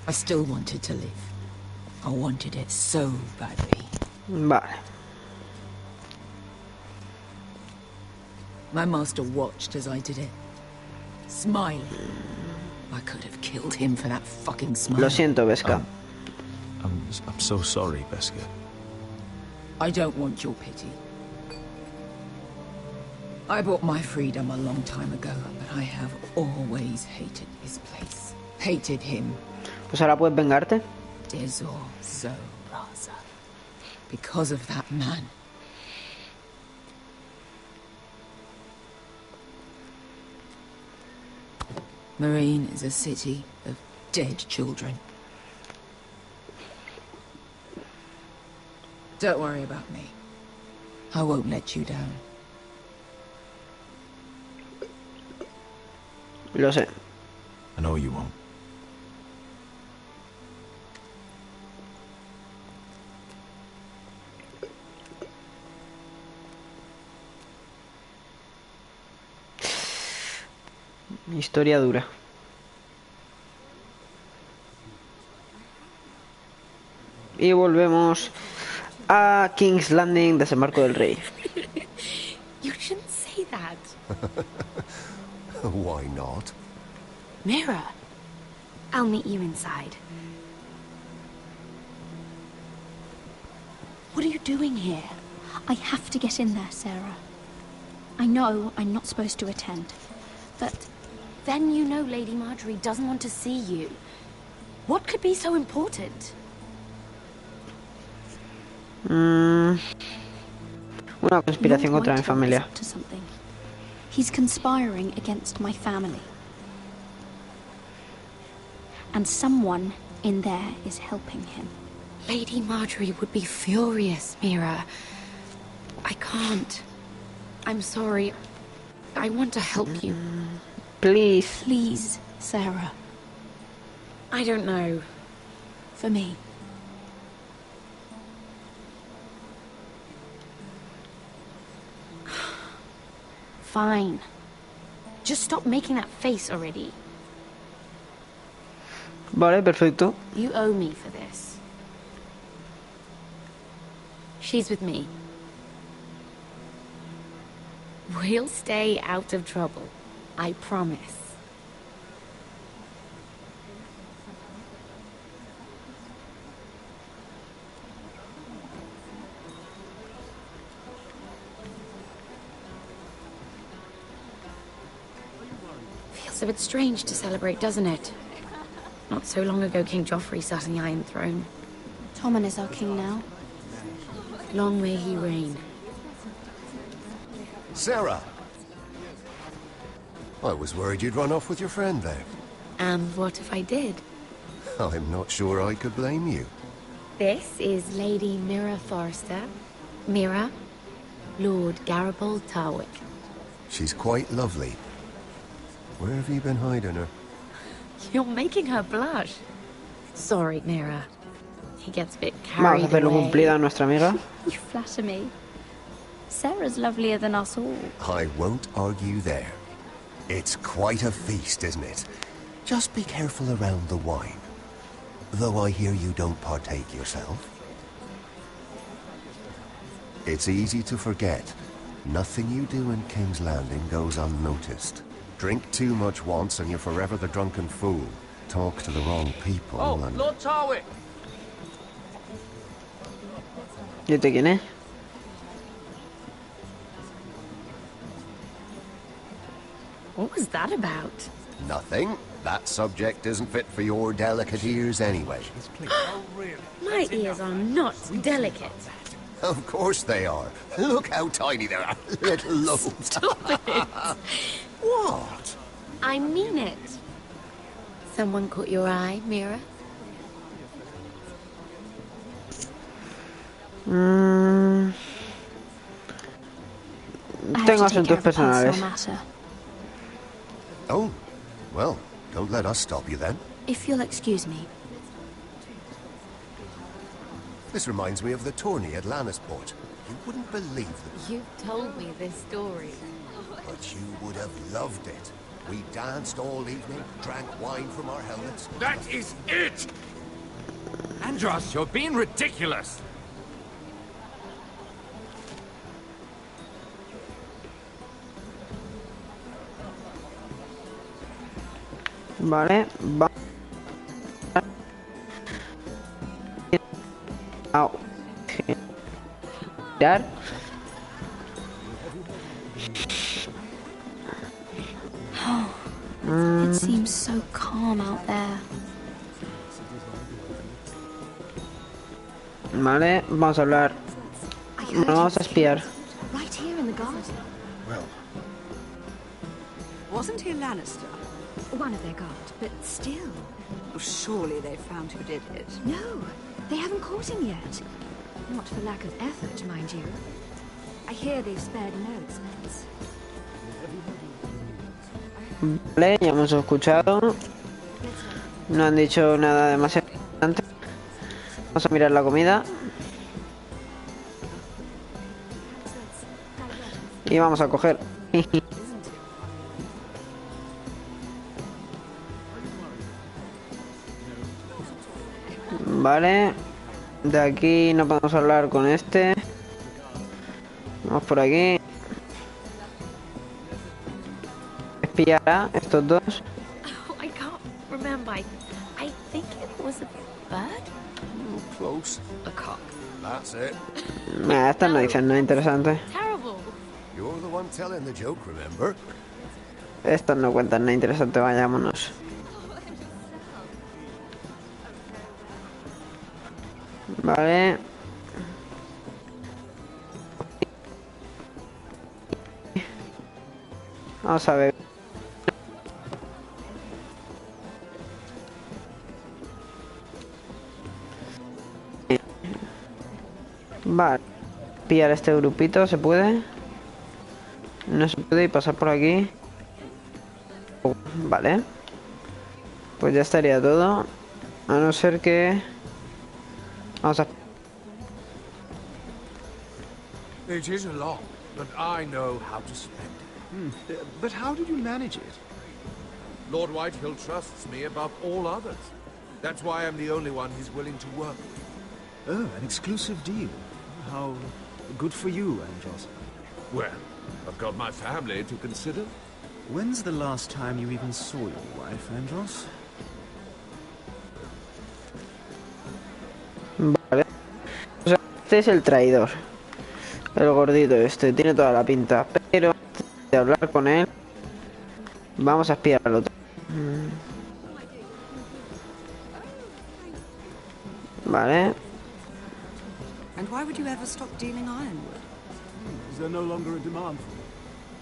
I still wanted to live. I wanted it so badly. Vale. My master watched as I did it. Smiling. I could have killed him for that fucking smile. Lo siento, Vesca. I'm so sorry, Vesca. I don't want your pity. I bought my freedom a long time ago, but I have always hated this place. Hated him. Pues ahora puedes vengarte. Dezor Zo Raza. Because of that man. Marine is a city of dead children. Don't worry about me. I won't let you down. Lo sé. I know you won't. Historia dura. Y volvemos a King's Landing, desembarco del rey. You shouldn't say that. Why not? Mira, I'll meet you inside. What are you doing here? I have to get in there, Sarah. I know I'm not supposed to attend, but then you know Lady Marjorie doesn't want to see you. What could be so important? Una conspiración contra mi familia. To something. He's conspiring against my family. And someone in there is helping him. Lady Marjorie would be furious, Mira. I can't. I'm sorry. I want to help you. Please. Please, Sarah. I don't know. For me. Fine. Just stop making that face already. Vale, perfecto. You owe me for this. She's with me. We'll stay out of trouble. I promise. Feels a bit strange to celebrate, doesn't it? Not so long ago, King Joffrey sat on the Iron Throne. Tommen is our king now. Long may he reign. Sarah! I was worried you'd run off with your friend there. And what if I did? I'm not sure I could blame you. This is Lady Mira Forrester. Mira, Lord Garibald Tarwick. She's quite lovely. Where have you been hiding her? You're making her blush. Sorry, Mira. He gets a bit Vamos a carried hacerlo away. cumplida a nuestra amiga. You flatter me. Sarah's lovelier than us all. I won't argue there. It's quite a feast, isn't it? Just be careful around the wine. Though I hear you don't partake yourself. It's easy to forget. Nothing you do in King's Landing goes unnoticed. Drink too much once and you're forever the drunken fool. Talk to the wrong people and... Lord Tarwick! ¿Y este quién es? What was that about? Nothing. That subject isn't fit for your delicate ears anyway. My ears are not delicate. Of course they are. Look how tiny they are. Little lobes. Stop it. What? I mean it. Someone caught your eye, Mira? Tengo asuntos personales. Oh, well, don't let us stop you then. If you'll excuse me. This reminds me of the tourney at Lannisport. You wouldn't believe it. You've told me this story. But you would have loved it. We danced all evening, drank wine from our helmets. That is it! Andros, you're being ridiculous. Vale, va. Girar. It seems so calm out there. Vale, vamos a hablar. Bueno, vamos a espiar. Right here in the garden. Well, Wasn't he a Lannister? One of their guard, but still. Well, surely they found who did it. No, they haven't caught him yet. Not for lack of effort, mind you. I hear they've spared no expense. Vale, ya hemos escuchado. No han dicho nada demasiado importante. Vamos a mirar la comida. Y vamos a coger. Vale. De aquí no podemos hablar con este. Vamos por aquí. Espiar a estos dos. Oh, I can't remember. I think it was a bird? Close. A cock. That's it. Estas no dicen nada interesante. Terrible. You're the one telling the joke, remember? Estas no cuentan nada interesante, vayámonos. Vale. Vamos a ver. Vale. Pillar este grupito, ¿se puede? No se puede y pasar por aquí. Vale. Pues ya estaría todo. A no ser que... Vamos a... It is a lot, but I know how to spend it. But how did you manage it? Lord Whitehill trusts me above all others. That's why I'm the only one he's willing to work with. Oh, an exclusive deal. How good for you, Andros. Well, I've got my family to consider. When's the last time you even saw your wife, Andros? Vale. O sea, este es el traidor. El gordito este. Tiene toda la pinta. Pero antes de hablar con él, vamos a espiar al otro. Vale. And why would you ever stop dealing ironwood? Is there no longer a demand for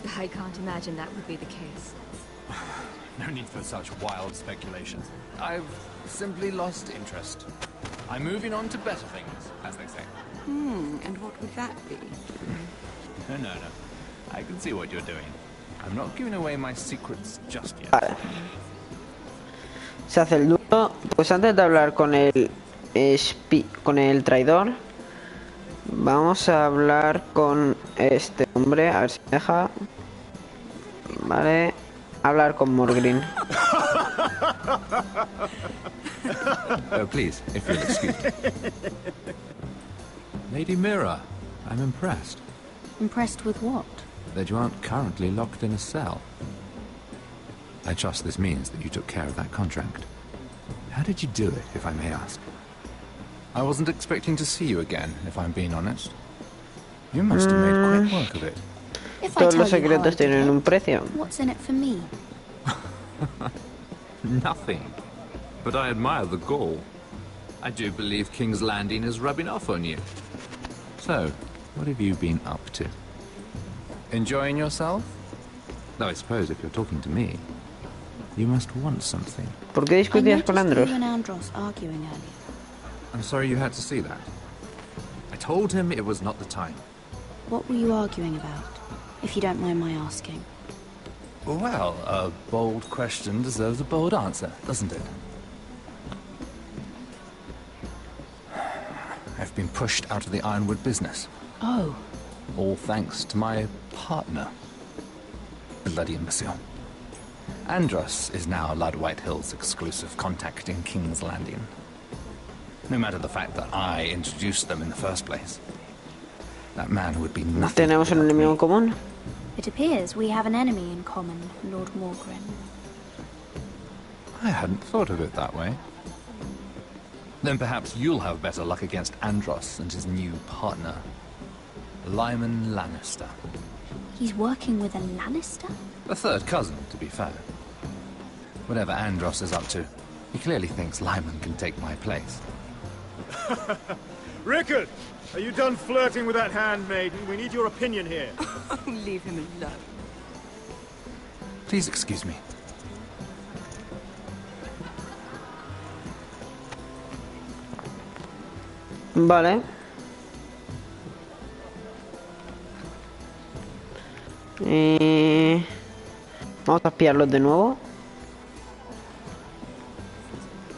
it? I can't imagine that would be the case. No need for such wild speculations. I've simply lost interest. I'm moving on to better things, as they say. And what would that be? No. I can see what you're doing. I'm not giving away my secrets just yet. Vale. Se hace el duro. Pues antes de hablar con el traidor, vamos a hablar con este hombre. A ver si me deja. Vale. Hablar con Morgreen. Oh, please, if you'll excuse me. Lady Mira, I'm impressed. Impressed with what? That you aren't currently locked in a cell. I trust this means that you took care of that contract. How did you do it, if I may ask? I wasn't expecting to see you again, if I'm being honest. You must have made quick work of it. Todos los secretos tienen un precio. What's in it for me? Nothing. But I admire the gall. I do believe King's Landing is rubbing off on you. So, what have you been up to? Enjoying yourself? Though I suppose if you're talking to me, you must want something. ¿Por qué discutías con Andros? You and Andros arguing earlier. I'm sorry you had to see that. I told him it was not the time. What were you arguing about? if you don't mind my asking? Well, a bold question deserves a bold answer, doesn't it? I've been pushed out of the ironwood business. Oh. All thanks to my partner. Bloody imbecile. Andros is now Lad Whitehill's exclusive contact in King's Landing. No matter the fact that I introduced them in the first place. That man would be nothing. ¿Tenemos un enemigo en común? It appears we have an enemy in common, Lord Morgren. I hadn't thought of it that way. Then perhaps you'll have better luck against Andros and his new partner, Lyman Lannister. He's working with a Lannister? A third cousin, to be fair. Whatever Andros is up to, he clearly thinks Lyman can take my place. Rickard! Are you done flirting with that handmaiden? We need your opinion here. Leave him alone. Please excuse me. Vale. Vamos a espiarlos de nuevo.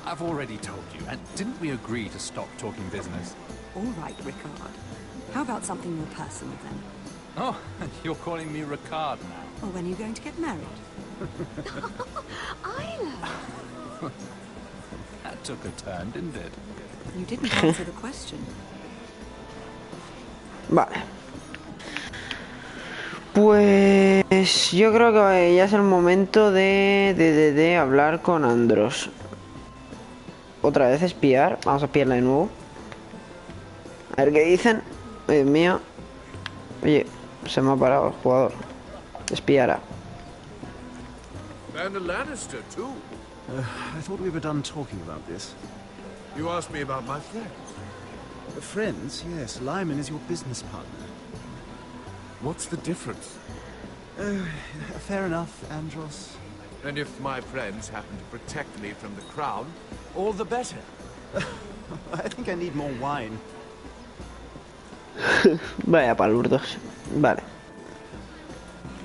I've already told you, and didn't we agree to stop talking business? All right, Rickard. How about something more personal then? Oh, you're calling me Ricard now. Or when are you going to get married? Isla! That took a turn, didn't it? You didn't answer the question. Vale. Pues yo creo que ya es el momento de hablar con Andros. Otra vez espiar. Vamos a espiarla de nuevo. A ver qué dicen. Dios mío. Oye, se me ha parado el jugador. Espiara. And a Lannister, too. I thought we were done talking about this. You asked me about my friends. Friends, yes. Lyman is your business partner. What's the difference? Fair enough, Andros. And if my friends happen to protect me from the crown, all the better. I think I need more wine. Vaya palurdos. Vale.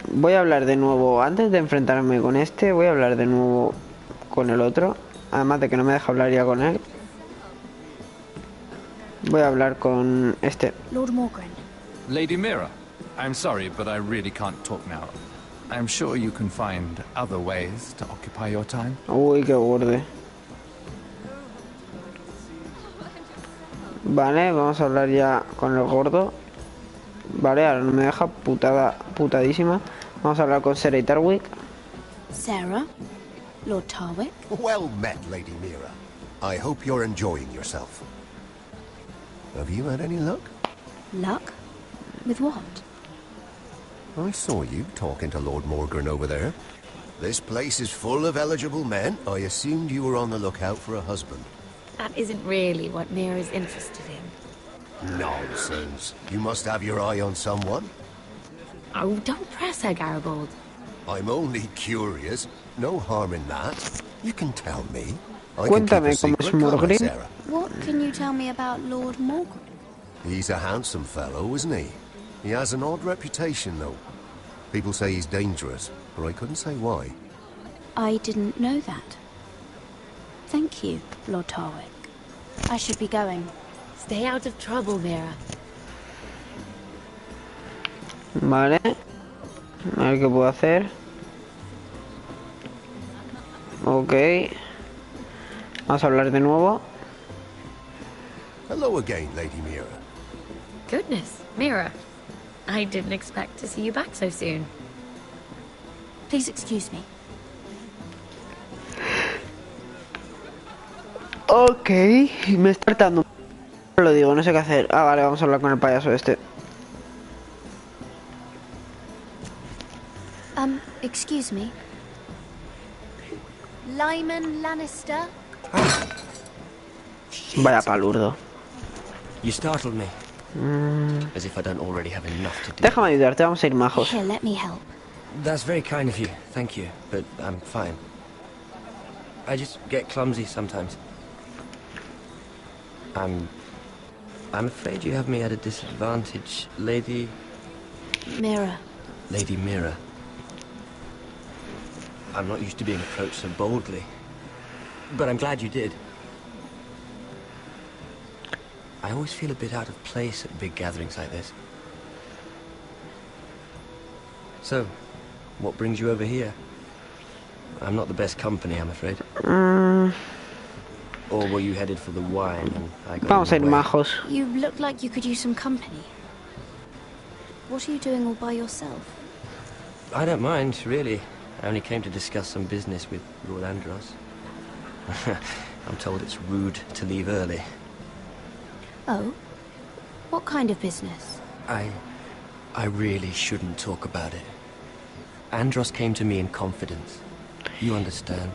Voy a hablar de nuevo. Antes de enfrentarme con este, voy a hablar de nuevo con el otro. Además de que no me deja hablar ya con él. Voy a hablar con este. Lord Morgren. Lady Mira, I'm sorry, but I really can't talk now. I'm sure you can find other ways to occupy your time. Uy, qué borde. Vale, vamos a hablar ya con el gordo. Vale, ahora no me deja, putadísima. Vamos a hablar con Sarah y Tarwick. Sarah? Lord Tarwick? Well met, Lady Mira. I hope you're enjoying yourself. Have you had any luck? Luck? With what? I saw you talking to Lord Morgren over there. This place is full of eligible men. I assumed you were on the lookout for a husband. That isn't really what Mira's interested in. Nonsense. You must have your eye on someone. Oh, don't press her, Garibaldi. I'm only curious. No harm in that. You can tell me. Cuéntame cómo es Morgren. What can you tell me about Lord Morgren? He's a handsome fellow, isn't he? He has an odd reputation, though. People say he's dangerous, but I couldn't say why. I didn't know that. Thank you, Lord Tarwick. I should be going. Stay out of trouble, Mira. Vale. A ver qué puedo hacer. Ok. Vamos a hablar de nuevo. Hello again, Lady Mira. Goodness, Mira. I didn't expect to see you back so soon. Please excuse me. Ok. Me está hartando. Lo digo, no sé qué hacer. Ah, vale, vamos a hablar con el payaso este. Excuse me. Lyman Lannister? Vaya palurdo. You startled me. As if I don't already have enough to do. Déjame ayudarte, vamos a ir majos. Here, let me help. That's very kind of you, thank you, but I'm fine. I just get clumsy sometimes. I'm afraid you have me at a disadvantage, Lady... Mira. Lady Mira. I'm not used to being approached so boldly, but I'm glad you did. I always feel a bit out of place at big gatherings like this. So, what brings you over here? I'm not the best company, I'm afraid. Or were you headed for the wine and I got Vamos a ir in the way? majos. You look like you could use some company. What are you doing all by yourself? I don't mind, really. I only came to discuss some business with Lord Andros. I'm told it's rude to leave early. Oh? What kind of business? I really shouldn't talk about it. Andros came to me in confidence. You understand?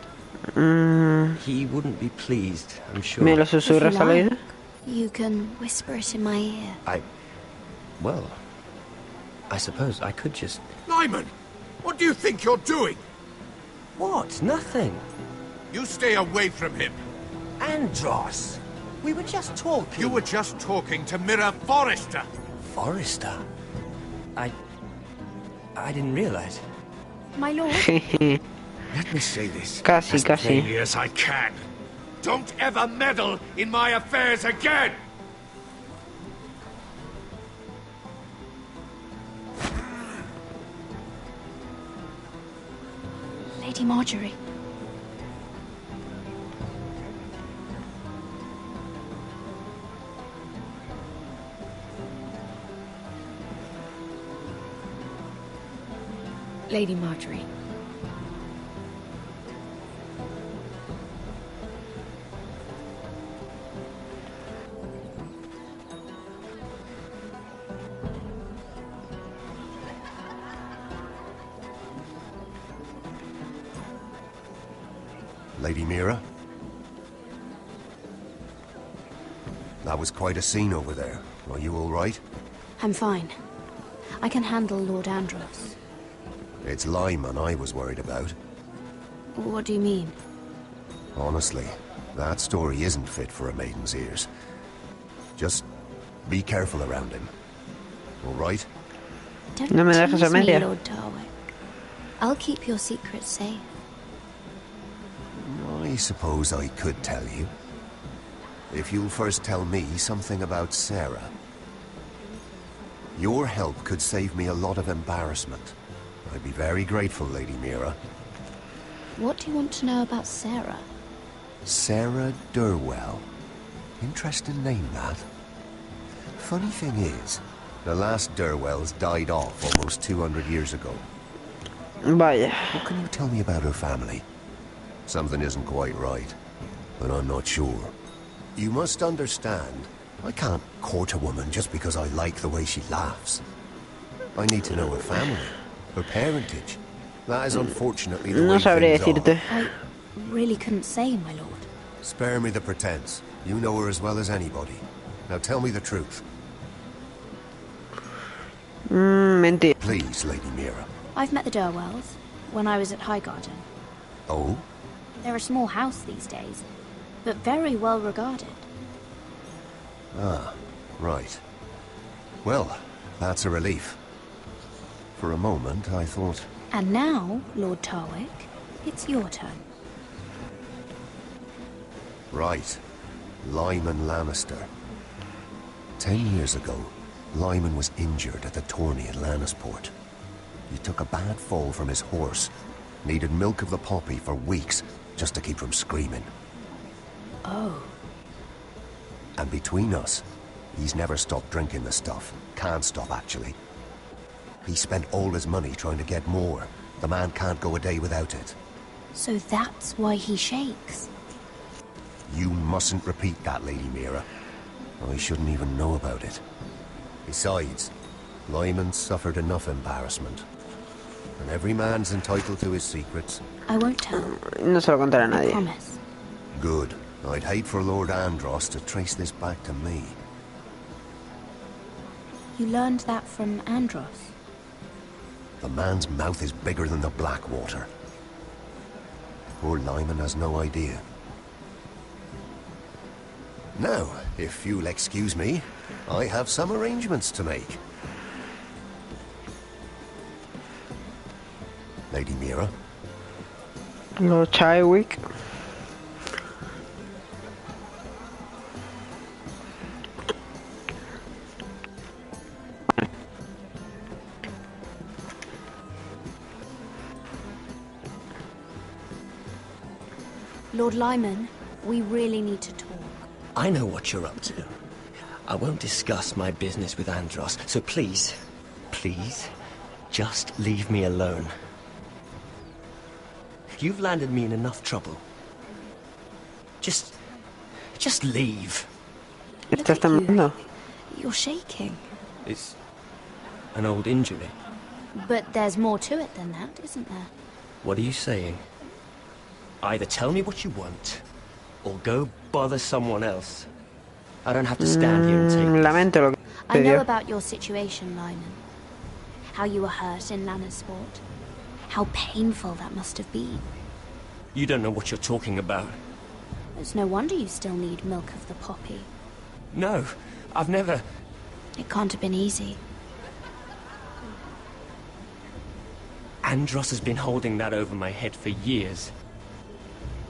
He wouldn't be pleased, I'm sure. ¿Me lo susurras al oído? You can whisper it in my ear. Well, I suppose I could just... Lyman! What do you think you're doing? What? Nothing. You stay away from him. Andros! We were just talking. You were just talking to Mira Forrester. Forrester? I didn't realize. My lord? Let me say this Casi, as casi. plainly as I can. Don't ever meddle in my affairs again! Lady Marjorie. Lady Marjorie. Lady Mira? That was quite a scene over there. Are you all right? I'm fine. I can handle Lord Andros. It's Lyman I was worried about. What do you mean? Honestly, that story isn't fit for a maiden's ears. Just be careful around him. All right? Don't No me dejes tease a me, media. Lord Tarwick. I'll keep your secret safe. I suppose I could tell you. If you'll first tell me something about Sarah. Your help could save me a lot of embarrassment. I'd be very grateful, Lady Mira. What do you want to know about Sarah? Sarah Durwell. Interesting name, that. Funny thing is, the last Durwells died off almost 200 years ago. Vaya. What can you tell me about her family? Something isn't quite right, but I'm not sure. You must understand, I can't court a woman just because I like the way she laughs. I need to know her family, her parentage. That is unfortunately the No way sabré things decirte. I really couldn't say, my lord. Spare me the pretense. You know her as well as anybody. Now tell me the truth. Mentira. Please, Lady Mira. I've met the Durwells when I was at Highgarden. Oh? They're a small house these days, but very well regarded. Ah, right. Well, that's a relief. For a moment, I thought... And now, Lord Tarwick, it's your turn. Right. Lyman Lannister. 10 years ago, Lyman was injured at the tourney at Lannisport. He took a bad fall from his horse. Needed milk of the poppy for weeks, just to keep from screaming. Oh. And between us, he's never stopped drinking the stuff. Can't stop, actually. He spent all his money trying to get more. The man can't go a day without it. So that's why he shakes. You mustn't repeat that, Lady Mira. I shouldn't even know about it. Besides, Lyman suffered enough embarrassment. And every man's entitled to his secrets. I won't tell. No se lo contaré a I nadie. promise. Good. I'd hate for Lord Andros to trace this back to me. You learned that from Andros? The man's mouth is bigger than the Blackwater. Poor Lyman has no idea. Now, if you'll excuse me, I have some arrangements to make. Lady Mira. Lord Chadwick. Lord Lyman, we really need to talk. I know what you're up to. I won't discuss my business with Andros, so please, please, just leave me alone. You've landed me in enough trouble. Just leave. ¿Estás temblando? You're shaking. It's an old injury. But there's more to it than that, isn't there? What are you saying? Either tell me what you want, or go bother someone else. I don't have to stand here and take this. Lamento lo que I know sucedió. about your situation, Lyman. How you were hurt in Lannisport. How painful that must have been. You don't know what you're talking about. It's no wonder you still need milk of the poppy. No, I've never... It can't have been easy. Andros has been holding that over my head for years.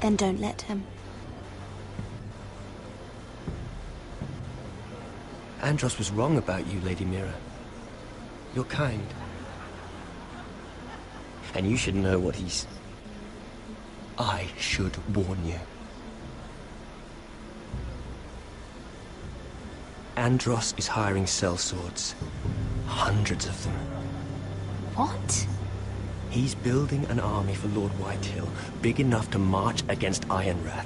Then don't let him. Andros was wrong about you, Lady Mira. You're kind. And you should know what he's... I should warn you. Andros is hiring sellswords. Hundreds of them. What? He's building an army for Lord Whitehill, big enough to march against Ironrath.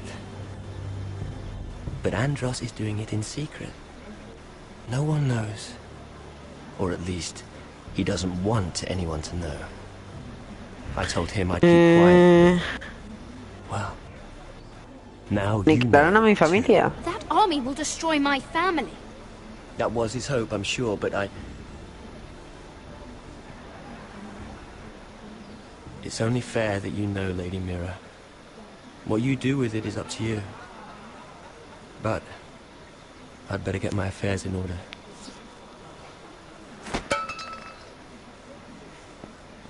But Andros is doing it in secret. No one knows. Or at least, he doesn't want anyone to know. I told him I'd keep quiet. Well, now you know. A mi familia. That army will destroy my family. That was his hope, I'm sure, but It's only fair that you know, Lady Mira. What you do with it is up to you. But I'd better get my affairs in order.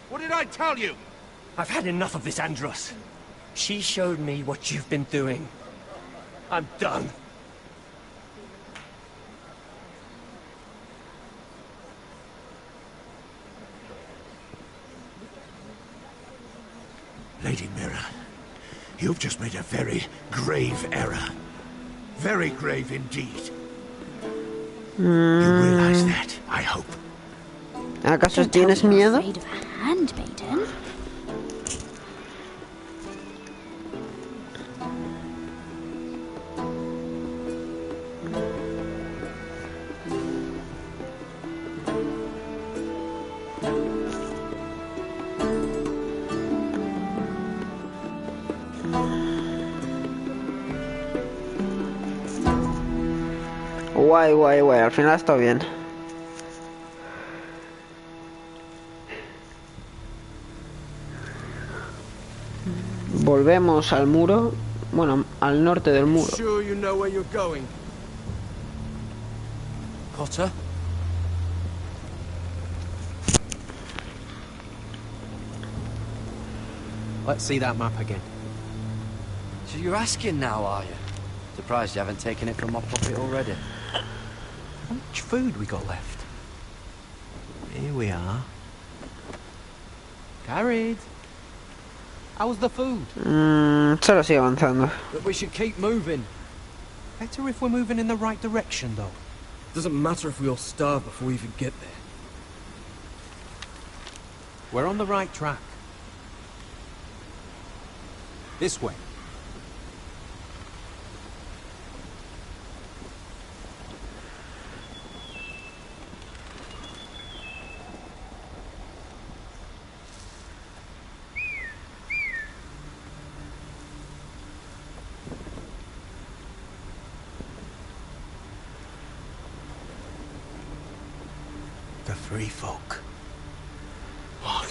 What did I tell you? I've had enough of this, Andros. She showed me what you've been doing. I'm done. Lady Mira, you've just made a very grave error. Very grave indeed. You realize that, I hope. ¿Acaso tienes miedo? Afraid of a handmaiden? Guay, al final está bien. Volvemos al muro, bueno, al norte del muro. Sure you know where you're going? Potter? Let's see that map again. So you're asking now, are you? Surprised you haven't taken it from my pocket already. How much food we got left? Here we are. Carried. How's the food? Solo sigue avanzando. But we should keep moving. Better if we're moving in the right direction, though. Doesn't matter if we all starve before we even get there. We're on the right track. This way. The free folk. Oh,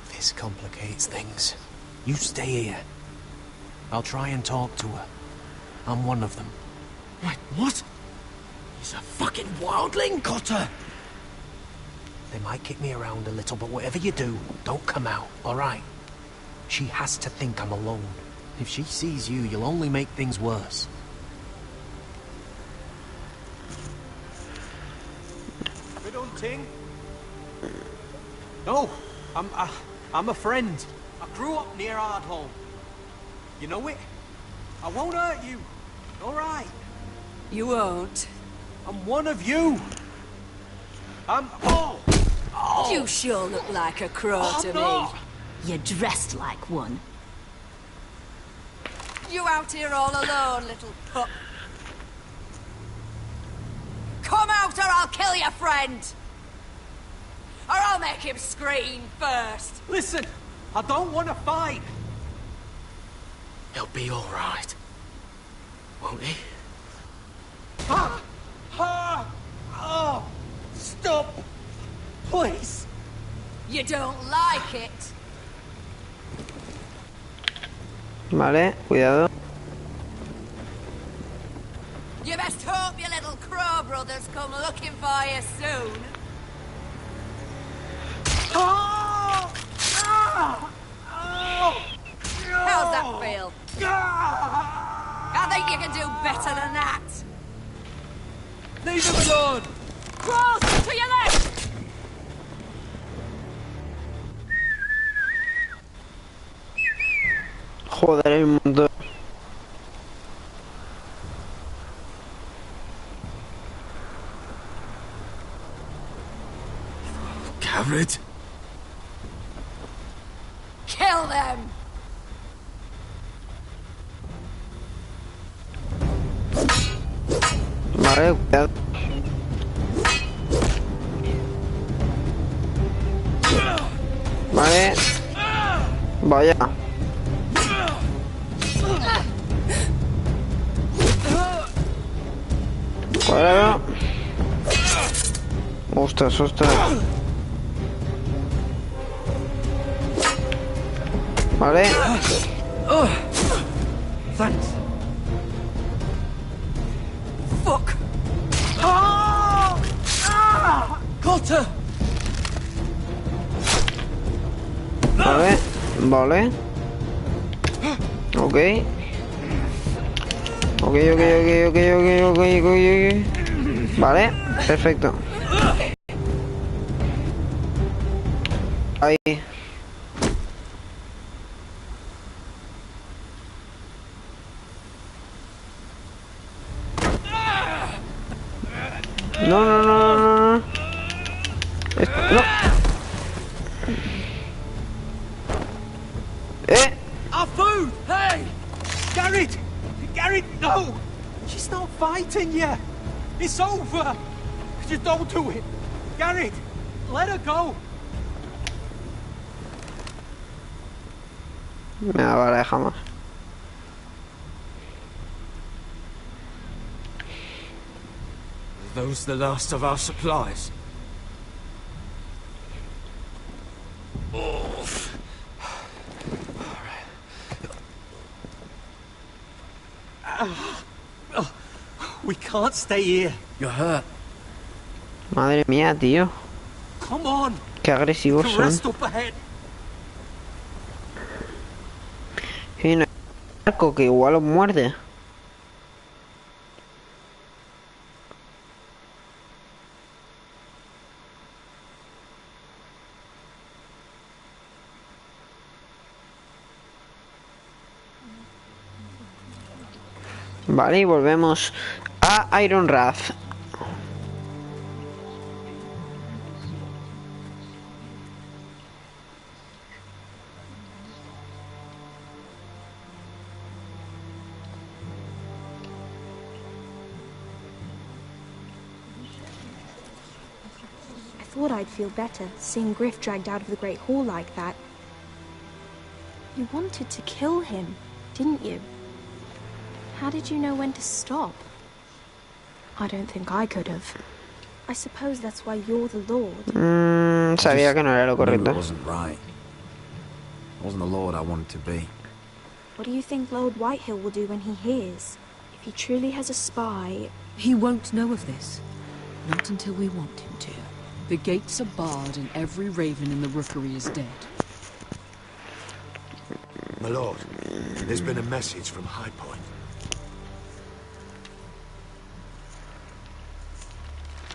this complicates things. You stay here. I'll try and talk to her. I'm one of them. Wait, what? He's a fucking wildling, Cotter! They might kick me around a little, but whatever you do, don't come out, alright? She has to think I'm alone. If she sees you, you'll only make things worse. Good hunting? No, I'm a friend. I grew up near Ardholm. You know it? I won't hurt you. Alright. You won't. I'm one of you. Oh! You sure look like a crow to not. me. You're dressed like one. You out here all alone, little pup. Come out or I'll kill your friend! Or I'll make him scream first! Listen, I don't want to fight. He'll be alright. Won't he? Oh! Stop! Please! You don't like it? Vale, cuidado. You best hope your little crow brothers come looking for you soon. How's that feel? I think you can do better than that. Leave him alone! Close to your left! Joder, el mundo. Garrett? Kill them! Vale, cuidado. Vale. Vaya. Cuadrado. Ostras, ostras. Vale. Thanks. Fuck! Cotter! Vale. Vale. Ok. Ok. Vale, perfecto. Ahí. No. No. Our food! Hey! Garrett! Garrett, no! She's not fighting yet! It's over! Just don't do it! Garrett! Let her go! Vale, dejamos. Are those the last of our supplies? We can't stay here. You're hurt. Madre mía, tío. Come on. Qué agresivos son. Rest up ahead. Y no hay arco que igual los muerde. Vale, y volvemos a Iron Wrath. I thought I'd feel better seeing Griff dragged out of the Great Hall like that. You wanted to kill him, didn't you? How did you know when to stop? I don't think I could have. I suppose that's why you're the Lord. Sabía que no era lo correcto. It wasn't right. I wasn't the Lord I wanted to be. What do you think Lord Whitehill will do when he hears? If he truly has a spy... He won't know of this. Not until we want him to. The gates are barred and every raven in the rookery is dead. My lord, there's been a message from High Point.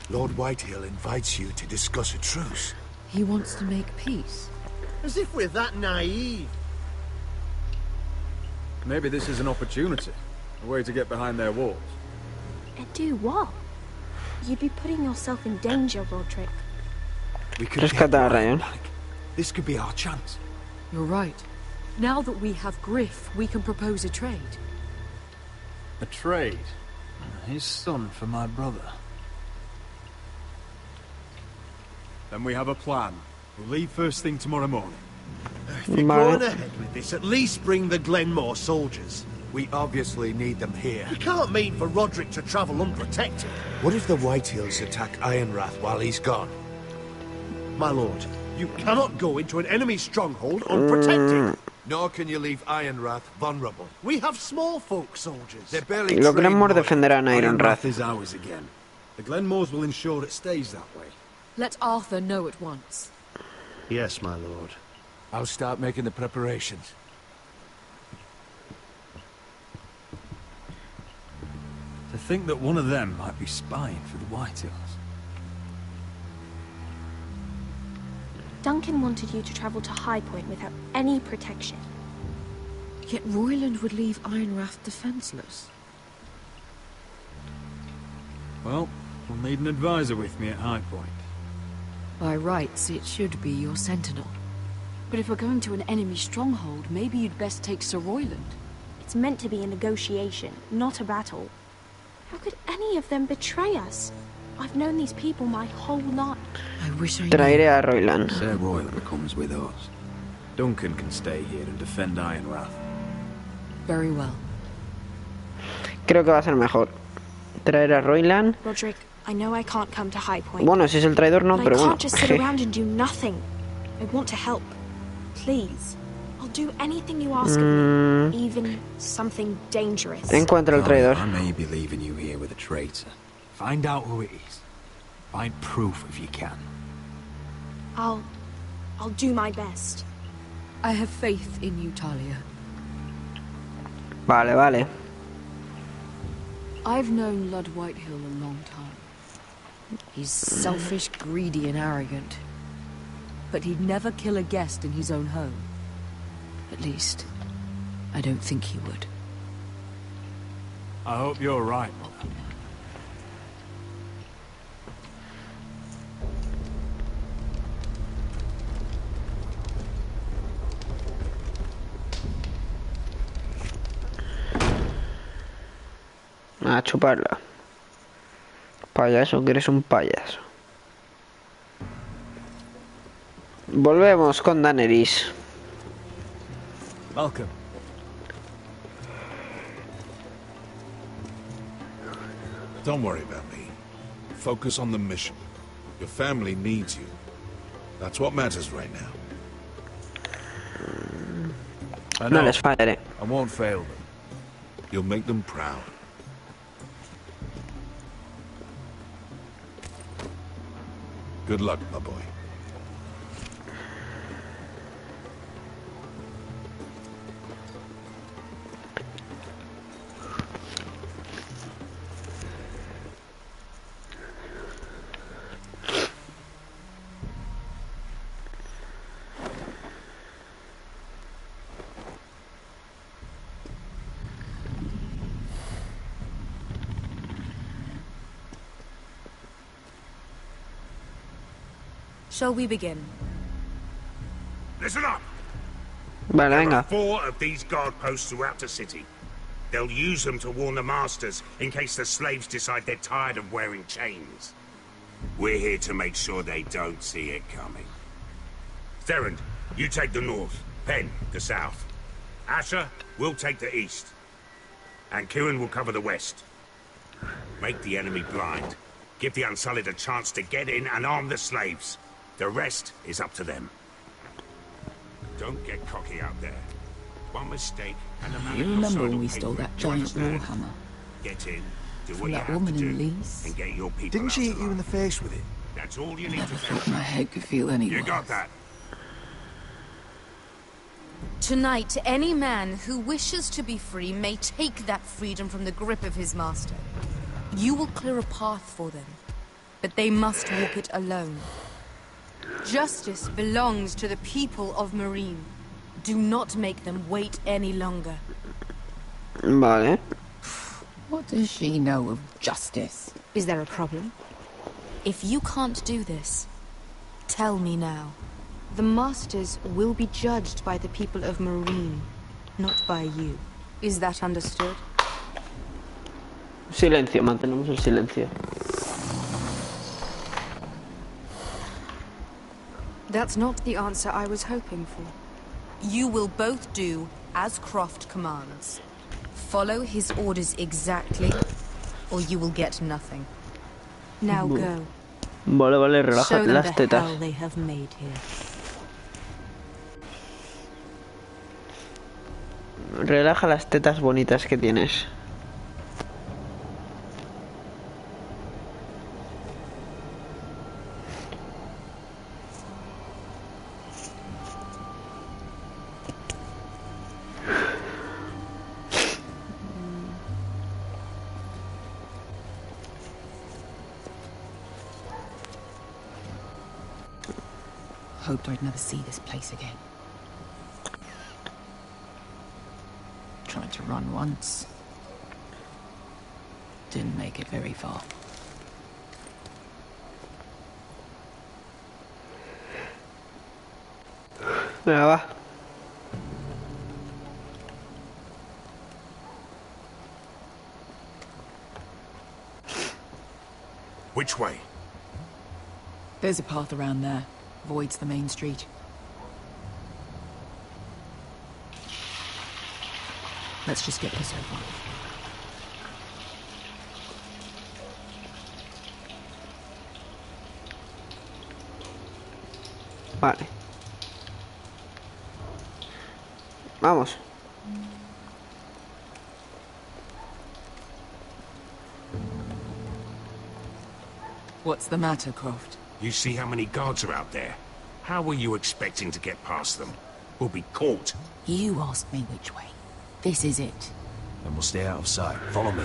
Lord Whitehill invites you to discuss a truce. He wants to make peace. As if we're that naive. Maybe this is an opportunity. A way to get behind their walls. And do what? You'd be putting yourself in danger, Roderick. We could get Ryan back. This could be our chance. You're right. Now that we have Griff, we can propose a trade. A trade? His son for my brother. Then we have a plan. We'll leave first thing tomorrow morning. If you're going ahead with this, at least bring the Glenmore soldiers. We obviously need them here. You can't mean for Roderick to travel unprotected. What if the Whitehills attack Ironrath while he's gone? My lord, you cannot go into an enemy stronghold unprotected. Nor can you leave Ironrath vulnerable. We have small folk soldiers. They're barely Los Glenmore defenderán a Ironrath. Is ours again. The Glenmores will ensure it stays that way. Let Arthur know at once. Yes, my lord. I'll start making the preparations. To think that one of them might be spying for the Whitehills. Duncan wanted you to travel to High Point without any protection. Yet Royland would leave Ironrath defenseless. Well, we'll need an advisor with me at High Point. By rights, it should be your sentinel. But if we're going to an enemy stronghold, maybe you'd best take Sir Royland. It's meant to be a negotiation, not a battle. How could any of them betray us? I've known these people my whole life. I wish I Traeré a Royland. Sir Royland comes with us. Duncan can stay here and defend Ironrath. Very well. Creo que va a ser mejor. Traer a Royland. Roderick, I know I can't come to High Point. Bueno, si es el traidor no, but pero I bueno. can't just sit around and do nothing. I want to help. Please. I'll do anything you ask of me. Even something dangerous. Encuentra el traidor. I may be leaving you here with a traitor. Find out who it is. Find proof if you can. I'll do my best. I have faith in you, Talia. Vale, vale. I've known Lord Whitehill a long time. He's selfish, greedy, and arrogant. But he'd never kill a guest in his own home. At least, I don't think he would. I hope you're right. A chuparla. Payaso, que eres un payaso. Volvemos con Daenerys. Welcome. Don't worry about me. Focus on the mission. Your family needs you. That's what matters right now. No les fallaré. I won't fail them. You'll make them proud. Good luck, my boy. Shall we begin? Listen up! Vale, There venga. are 4 of these guard posts throughout the city. They'll use them to warn the masters in case the slaves decide they're tired of wearing chains. We're here to make sure they don't see it coming. Therend, you take the north. Penn, the south. Asher, we'll take the east. And Kieran will cover the west. Make the enemy blind. Give the Unsullied a chance to get in and arm the slaves. The rest is up to them. Don't get cocky out there. One mistake and the man You remember when we stole that giant warhammer? Get in, do From what you that have woman to in do, Lee's? and get your people Didn't out she hit you alive. in the face with it? That's all you need to do. My head could feel any You worse. got that? Tonight, any man who wishes to be free may take that freedom from the grip of his master. You will clear a path for them, but they must walk it alone. Justice belongs to the people of Marine. Do not make them wait any longer. Vale. What does she know of justice? Is there a problem? If you can't do this, tell me now. The Masters will be judged by the people of Marine, not by you. Is that understood? Silencio, mantenemos el silencio. That's not the answer I was hoping for. You will both do as Croft commands. Follow his orders exactly, or you will get nothing. Now go. Vale, vale, Show relájate them las the tetas. hell they have made here. Relaja las tetas bonitas que tienes. Hoped I'd never see this place again. Tried to run once. Didn't make it very far. Venga, va. Which way? There's a path around there. Avoids the main street. Let's just get this over with. Vale. Vamos. What's the matter, Croft? You see how many guards are out there? How were you expecting to get past them? We'll be caught. You asked me which way. This is it. Then we'll stay out of sight. Follow me.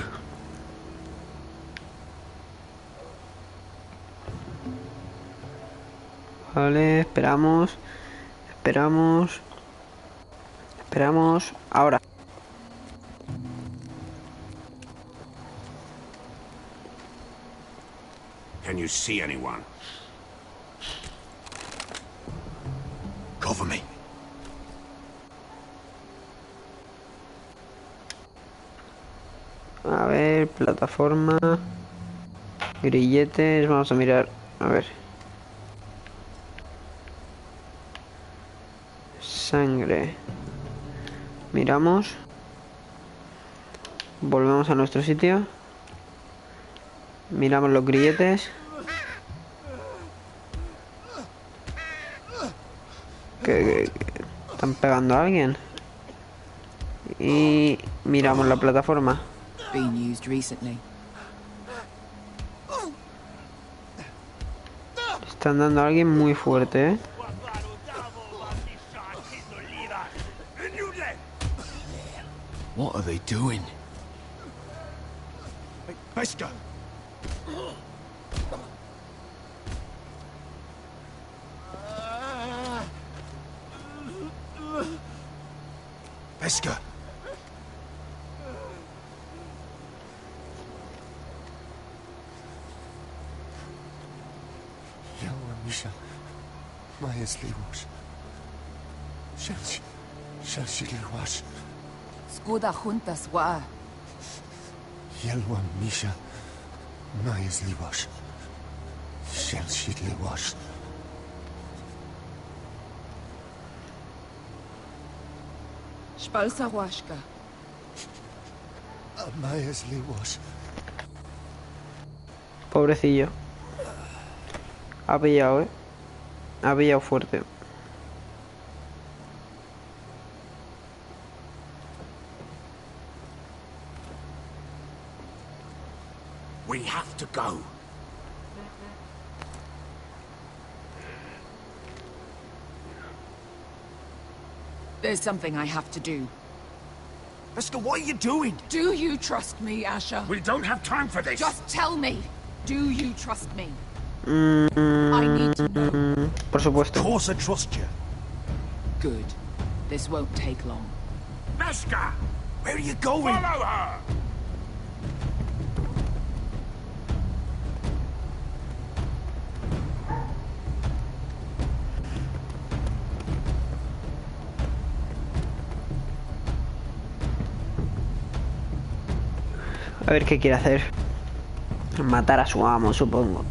Vale, esperamos. Esperamos. Esperamos. Ahora. Can you see anyone? Cover me. A ver, plataforma. Grilletes. Vamos a mirar. A ver. Sangre. Miramos. Volvemos a nuestro sitio. Miramos los grilletes. Que están pegando a alguien. Y miramos la plataforma. Been used recently. Están dando a alguien muy fuerte, ¿eh? What are they doing? Pesca! Pesca! Misha, Majesty was. Shall she was. Skuda juntas wa. Yelwa Misha, Majesty was. Shall she was. Spalsa washka. Majesty was. Pobrecillo. Ha pillado, ¿eh? Ha pillado fuerte. We have to go. There's something I have to do. Beskha, what are you doing? Do you trust me, Asher? We don't have time for this. Just tell me. Do you trust me? I need to know. Por supuesto. Of course I trust you. Good. This won't take long. Beskha! Where are you going? Follow her! A ver qué quiere hacer. Matar a su amo, supongo.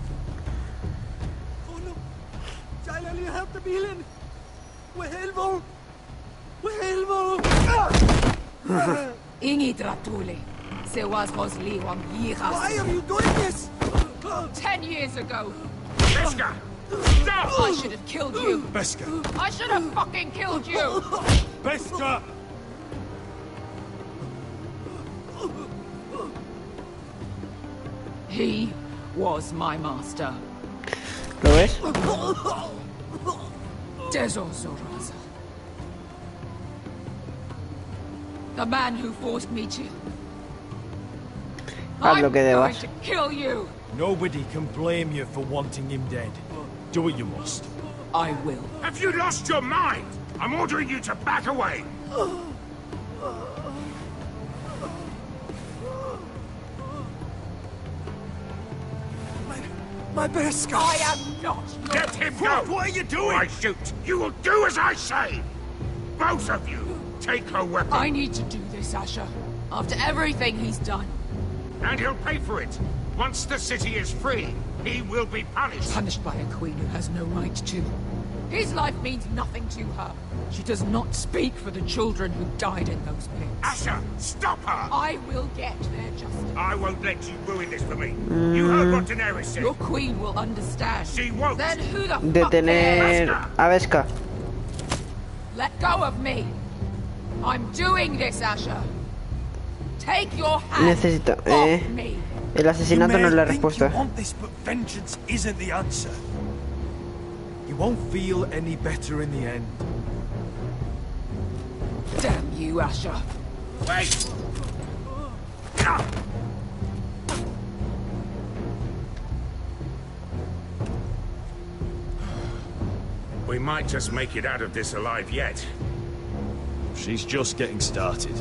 Why are you doing this? 10 years ago. Beskha! Stop! I should have killed you. Beskha! I should have fucking killed you. Beskha! He was my master. ¿Lo ves? Dezozoraza. The man who forced me to. Haz lo que I'm going debas. to kill you. Nobody can blame you for wanting him dead. Do what you must. I will. Have you lost your mind? I'm ordering you to back away. My Beskha! I am not your... Let him go! What are you doing? Or I shoot. You will do as I say. Both of you, take her weapon. I need to do this, Asher. After everything he's done. And he'll pay for it. Once the city is free, he will be punished. Punished by a queen who has no right to. His life means nothing to her. She does not speak for the children who died in those pits. Asher, stop her! I will get their justice. I won't let you ruin this for me. You heard what Daenerys said. Your queen will understand. She won't. Then who the fuck Detener cares? a Beskha. Let go of me. I'm doing this, Asher. Take your hand Necesito. off me. El asesinato no es la respuesta. You want this, but vengeance isn't the answer. You won't feel any better in the end. Damn you, Asher. Wait! We might just make it out of this alive yet. She's just getting started.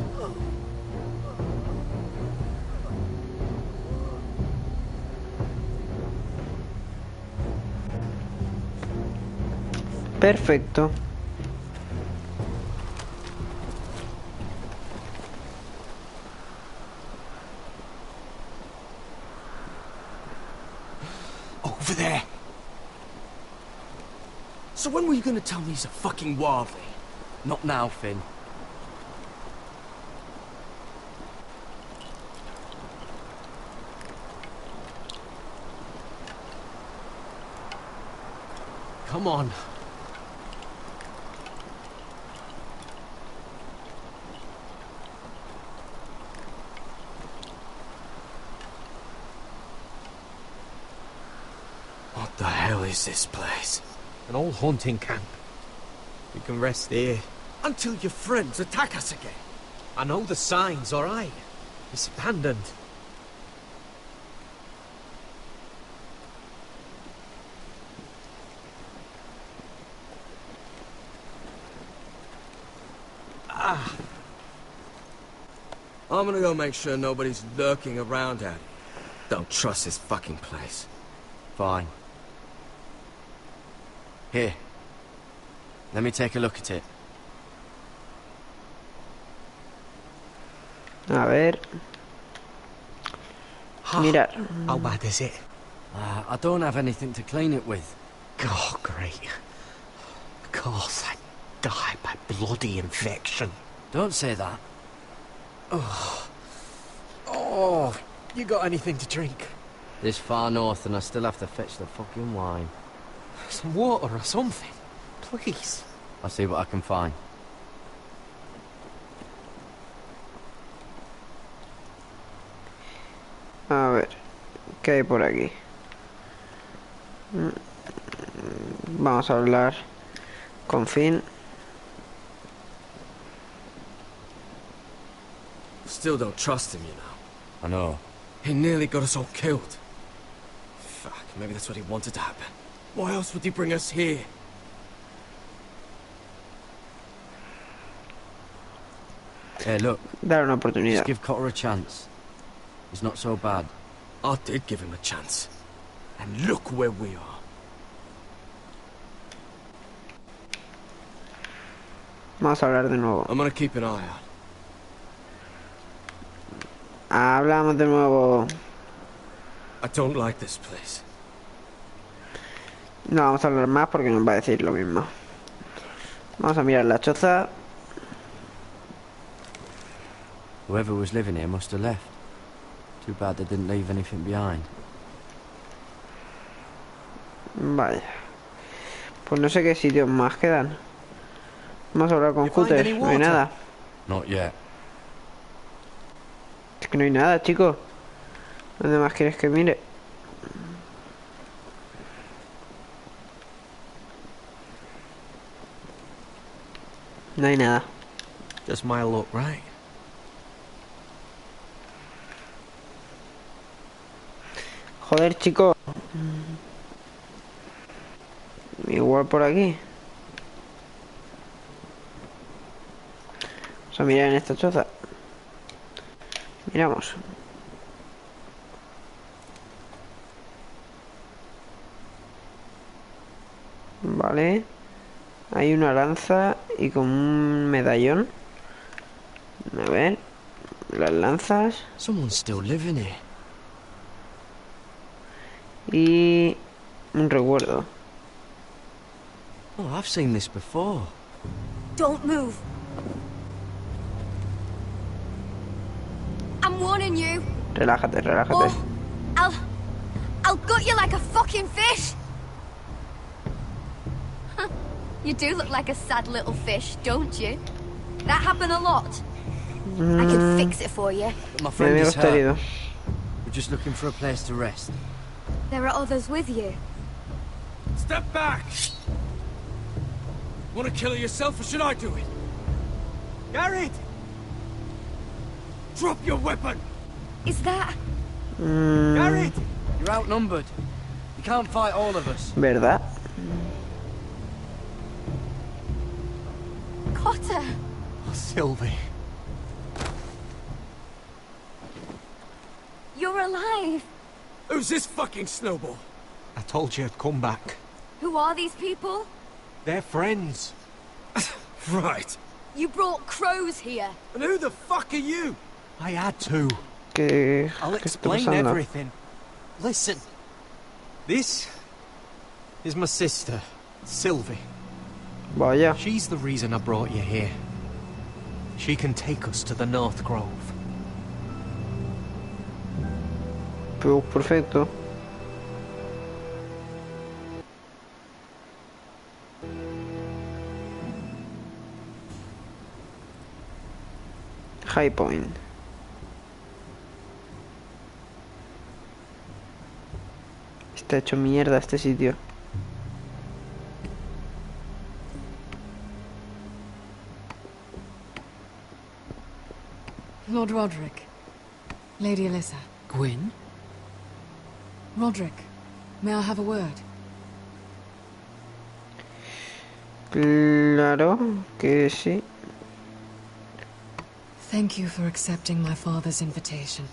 Perfecto. Over there. So when were you gonna tell me he's a fucking wildling? Not now, Finn. Come on. What the hell is this place? An old hunting camp. We can rest here. Until your friends attack us again. I know the signs, alright? It's abandoned. I'm gonna go make sure nobody's lurking around out here. Don't trust this fucking place. Fine. Here. Let me take a look at it. A ver. Mirar. How bad is it? I don't have anything to clean it with. Oh, great. Of course, I died by bloody infection. Don't say that. Oh, you got anything to drink? This far north and I still have to fetch the fucking wine. Some water or something, please. I'll see what I can find. A ver. ¿Qué hay por aquí? Vamos a hablar con Finn. Still don't trust him, you know. I know. He nearly got us all killed. Fuck, maybe that's what he wanted to happen. Why else would he bring us here? Hey, look. Dar una oportunidad. Just give Cotter a chance. He's not so bad. I did give him a chance. And look where we are. Vamos a hablar de nuevo. I'm gonna keep an eye out. Hablamos de nuevo. I don't like this place. No vamos a hablar más porque nos va a decir lo mismo. Vamos a mirar la choza. Whoever was living here must have left. Too bad they didn't leave anything behind. Vaya. Pues no sé qué sitios más quedan. Vamos a hablar con Cutter. No hay nada. Not yet. Es que no hay nada, chicos. ¿Dónde más quieres que mire? No hay nada. Just my luck, right? Joder, chicos. Igual por aquí. Vamos a mirar en esta choza. Miramos. Vale. Hay una lanza y como un medallón. A ver. Las lanzas. Someone's still living here. Y un recuerdo. Oh, I've seen this before. Don't move. I'm warning you. Relájate, relájate. Or I'll gut you like a fucking fish. You do look like a sad little fish, don't you? That happen a lot. I can fix it for you. But my friend is hurt. We're just looking for a place to rest. There are others with you. Step back! Want to kill her yourself, or should I do it? Garrett! Drop your weapon! Is that... Garrett! You're outnumbered. You can't fight all of us. ¿Verdad? Cotter! Oh, Sylvie. You're alive! Who's this fucking snowball? I told you I'd come back. Who are these people? They're friends. Right. You brought crows here. And who the fuck are you? I had to. I'll ¿Qué está explain pasando? everything. Listen. This is my sister, Sylvie. Vaya. She's the reason I brought you here. She can take us to the North Grove. Pues perfecto. High Point. Está hecho mierda este sitio. Lord Roderick. Lady Alyssa. Gwyn? Roderick, may I have a word? Claro que sí. Thank you for accepting my father's invitation.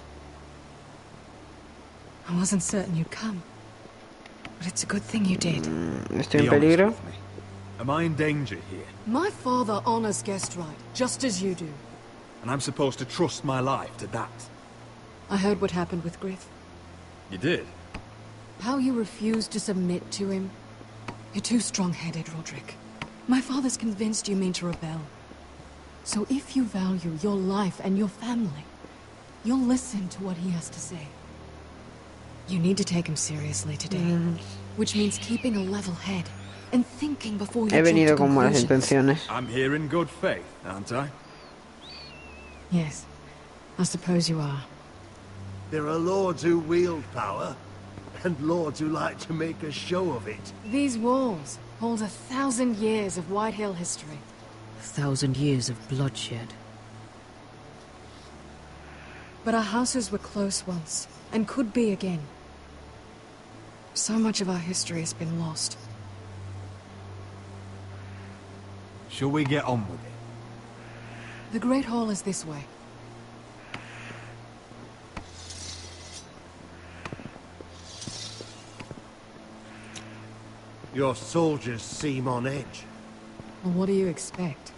I wasn't certain you'd come, but it's a good thing you did. Estoy en peligro. Am I in danger here? My father honors guest right, just as you do. And I'm supposed to trust my life to that? I heard what happened with Griff. You did? How you refused to submit to him. You're too strong-headed, Roderick. My father's convinced you mean to rebel. So if you value your life and your family, you'll listen to what he has to say. You need to take him seriously today, which means keeping a level head and thinking before you He venido jump to con buenas conclusions. intenciones. I'm here in good faith, aren't I? Yes, I suppose you are. There are lords who wield power, and lords who like to make a show of it. These walls hold 1,000 years of Whitehill history. 1,000 years of bloodshed. But our houses were close once, and could be again. So much of our history has been lost. Shall we get on with it? The Great Hall is this way. Your soldiers seem on edge. Well, what do you expect?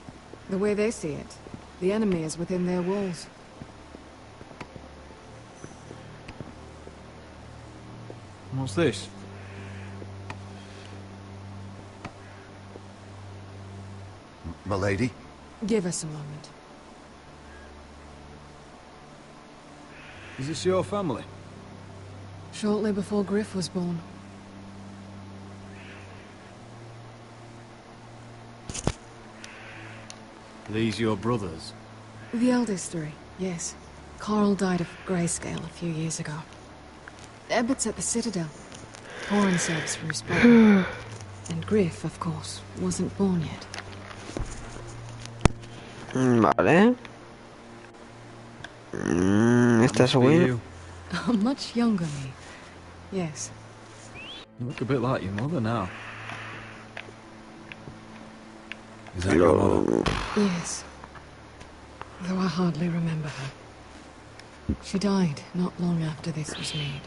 The way they see it, the enemy is within their walls. What's this? Milady? Give us a moment. Is this your family? Shortly before Griff was born. These your brothers? The eldest three, yes. Carl died of grayscale a few years ago. Ebbert's at the Citadel. Horan serves for his brother. And Griff, of course, wasn't born yet. Vale. ¿Estás bueno? Much younger me. Yes. You look a bit like your mother now. Is that your mother? Yes. Though I hardly remember her. She died not long after this was made.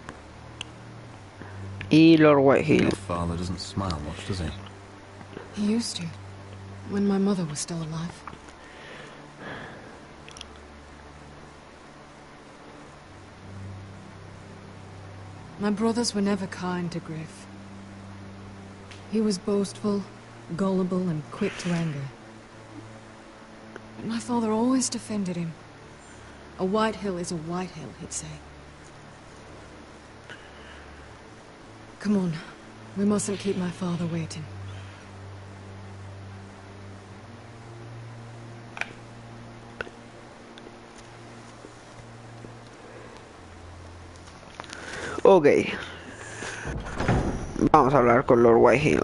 Y Lord Whitehill. Your father doesn't smile much, does he? He used to, when my mother was still alive. My brothers were never kind to Griff. He was boastful, gullible, and quick to anger. But my father always defended him. A Whitehill is a Whitehill, he'd say. Come on, we mustn't keep my father waiting. Ok. Vamos a hablar con Lord Whitehill.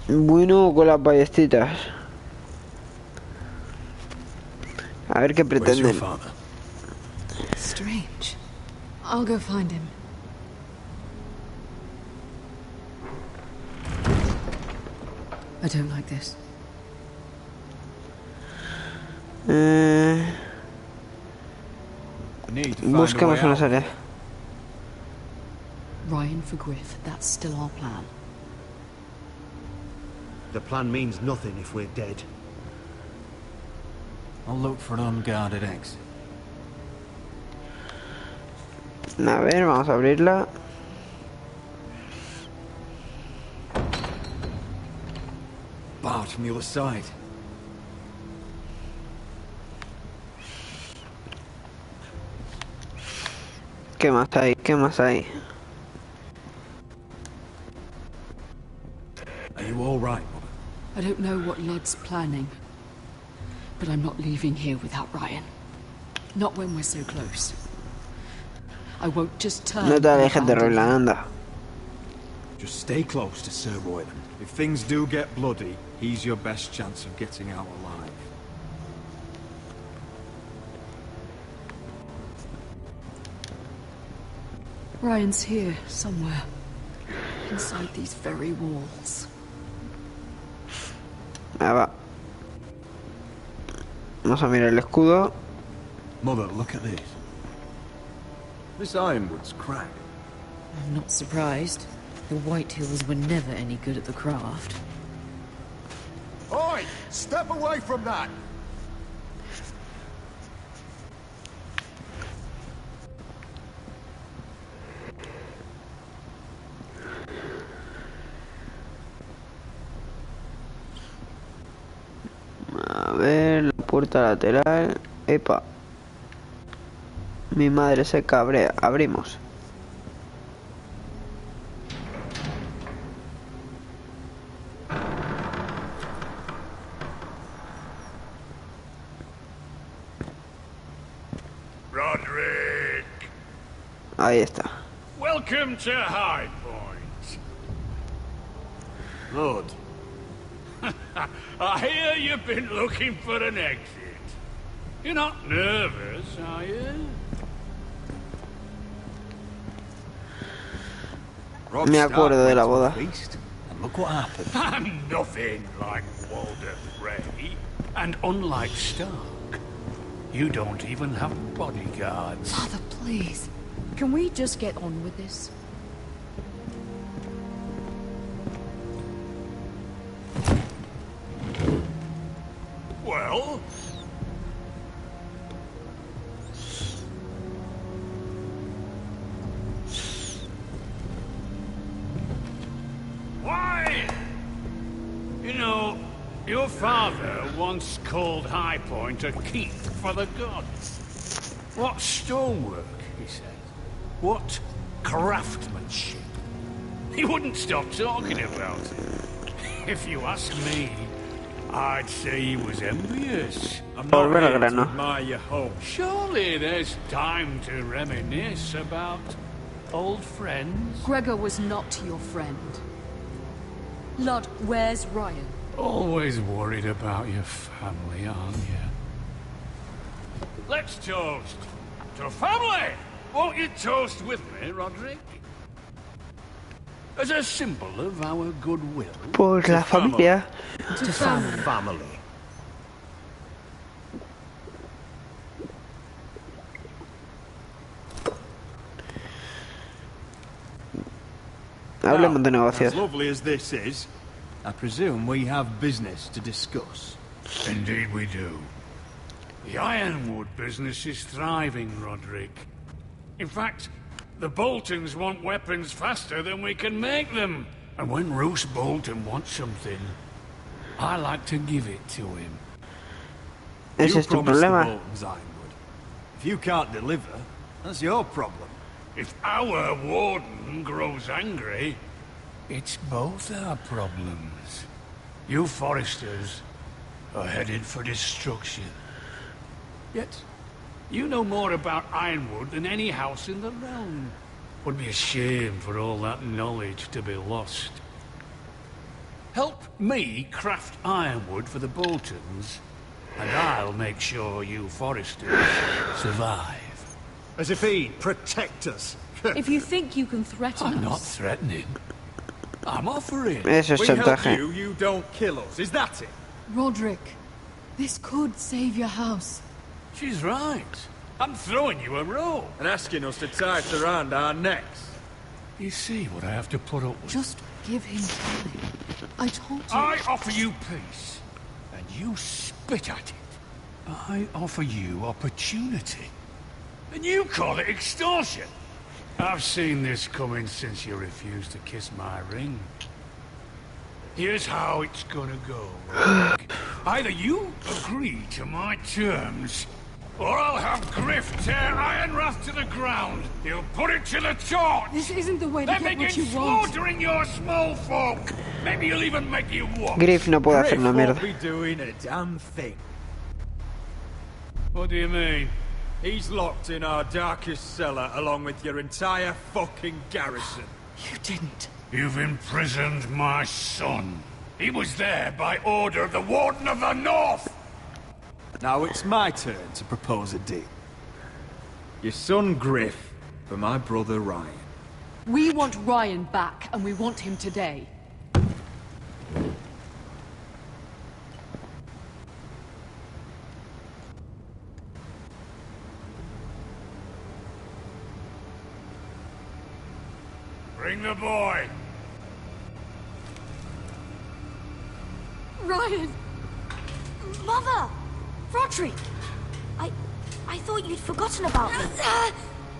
Bueno, con las ballestitas. A ver qué pretenden. Strange. I'll go find him. I don't like this. Busquemos una salida. Ryan for Griff, that's still our plan. The plan means nothing if we're dead. I'll look for an unguarded exit. A ver, vamos a abrirla. Barred from the other side. ¿Qué más hay? ¿Qué más hay? Are you all right, Mother? I don't know what Ludd's planning, but I'm not leaving here without Ryan. Not when we're so close. I won't just turn. No te alejes de Royland, anda. Just stay close to Sir Royland. If things do get bloody, he's your best chance of getting out alive. Ryan's here, somewhere. Inside these very walls. Va. Vamos a mirar el escudo. Mother, look at this. This ironwood's cracked. I'm not surprised. The Whitehills were never any good at the craft. Oi! Step away from that! A ver, la puerta lateral. Epa. Mi madre se cabrea. Abrimos. Roderick! Ahí está. Welcome to High Point. Lord. I hear you've been looking for an exit. You're not nervous, are you? Me acuerdo de la boda. And look what happened. I'm nothing like Walder Frey. And unlike Stark, you don't even have bodyguards. Father, please. Can we just get on with this? Well? Why? You know, your father once called High Point a keep for the gods. What stonework, he said. What craftsmanship. He wouldn't stop talking about it. If you ask me, I'd say he was envious. I'm not here to admire your home. Surely there's time to reminisce about old friends. Gregor was not your friend. Lord, where's Ryan? Always worried about your family, aren't you? Let's toast to family! Won't you toast with me, Roderick? As a symbol of our goodwill. Por la familia. To family. Hablemos de negocios. As lovely as this is, I presume we have business to discuss. Indeed we do. The Ironwood business is thriving, Roderick. In fact, the Boltons want weapons faster than we can make them. And when Roose Bolton wants something, I like to give it to him. Ese es tu problema. If you can't deliver, that's your problem. If our warden grows angry, it's both our problems. You Foresters are headed for destruction. Yet, you know more about Ironwood than any house in the realm. Would be a shame for all that knowledge to be lost. Help me craft ironwood for the Boltons, and I'll make sure you Foresters survive. As if he'd protect us. If you think you can threaten us... I'm not threatening. I'm offering. Eso es We help chantaje. you, you don't kill us. Is that it? Roderick, this could save your house. She's right. I'm throwing you a rope. And asking us to tie it around our necks. You see what I have to put up with? Just give him time. I told you... I offer you peace, and you spit at it. I offer you opportunity, and you call it extortion. I've seen this coming since you refused to kiss my ring. Here's how it's gonna go. Either you agree to my terms, or I'll have Griff tear Ironwrath to the ground. He'll put it to the torch. This isn't the way to Then get what begin you want. slaughtering your small folk. Maybe he'll even make you walk. Griff no puede hacer una Griff won't mierda. be doing a damn thing. What do you mean? He's locked in our darkest cellar along with your entire fucking garrison. You didn't. You've imprisoned my son. He was there by order of the Warden of the North. Now it's my turn to propose a deal. Your son Griff for my brother Ryan. We want Ryan back, and we want him today. Bring the boy. Ryan! Mother! Roderick! I thought you'd forgotten about me.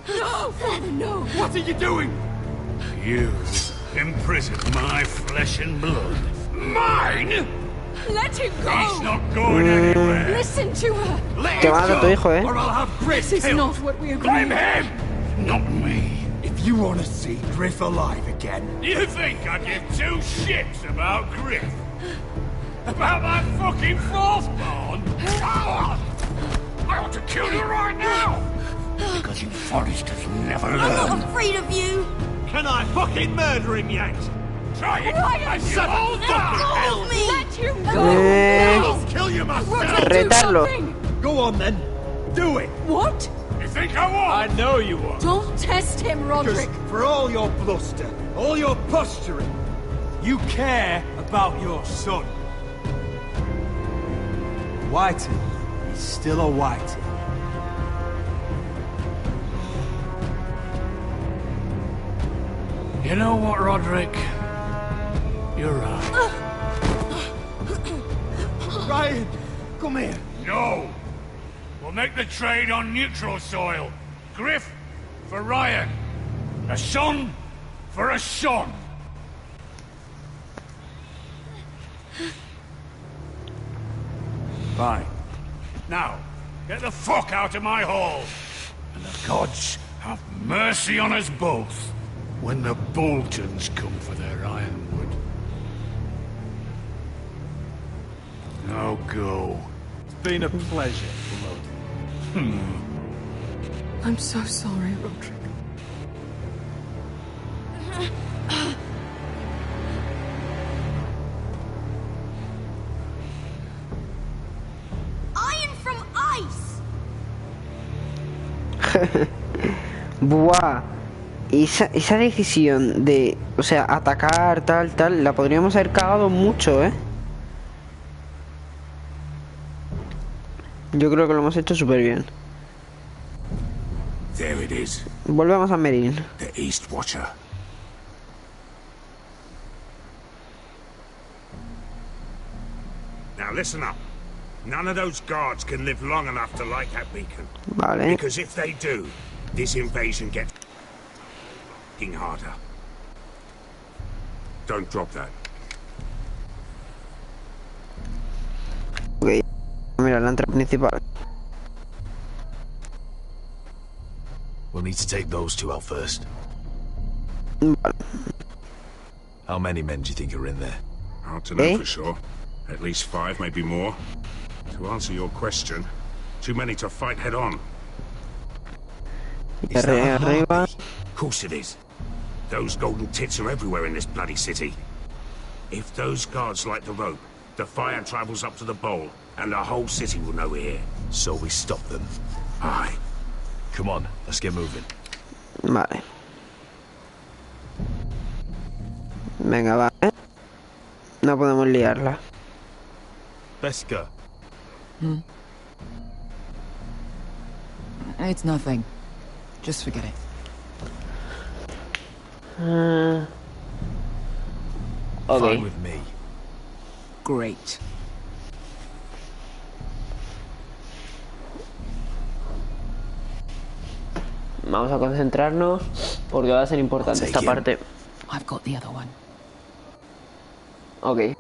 No! Father, no! What are you doing? You imprisoned my flesh and blood. Mine? Let him go! He's not going anywhere. Listen to her! Let Te him va a dar tu go, hijo, or I'll have Griff This is killed. not what we agreed. Blame him, not me. If you want to see Griff alive again... You think I give two shits about Griff? About my fucking fourth-born? I ought to kill you right now! Because you Foresters never learn. I'm not afraid of you! Can I fucking murder him yet? Try it! Ryan, And you'll all die! Let him go! I'll kill you myself! Retarlo. Go on then. Do it. What? You think I won't? I know you won't. Don't test him, Roderick. Because for all your bluster, all your posturing, You care about your son. Whitey is still a Whitey. You know what, Roderick? You're right. Ryan, come here. No! We'll make the trade on neutral soil. Griff for Ryan. A son for a son. Fine. Now, get the fuck out of my hall. And the gods have mercy on us both when the Boltons come for their ironwood. Now go. It's been a pleasure, Blood. I'm so sorry, Roderick. Iron from ice! Buah. Esa decisión de, o sea, atacar, tal, la podríamos haber cagado mucho, ¿eh? Yo creo que lo hemos hecho súper bien. There it is. Volvemos a Merin. The East Watcher. Now listen up. None of those guards can live long enough to light that beacon. Vale. Because if they do, this invasion gets harder. Don't drop that. Ok. Mira, la entrada principal. We'll need to take those two out first. Vale. How many men do you think are in there? Hard to know for sure. At least 5, maybe more. To answer your question, too many to fight head on. Y arriba. Of course it is. Those golden tits are everywhere in this bloody city. If those guards light the rope, the fire travels up to the bowl, and the whole city will know we're here. So we stop them. Aye. Come on, let's get moving. Vale. Venga, va, ¿eh? No podemos liarla. Beska. It's nothing. Just forget it. Fine with me. Great. Vamos a concentrarnos porque va a ser importante esta parte. I've got the other one. Ok.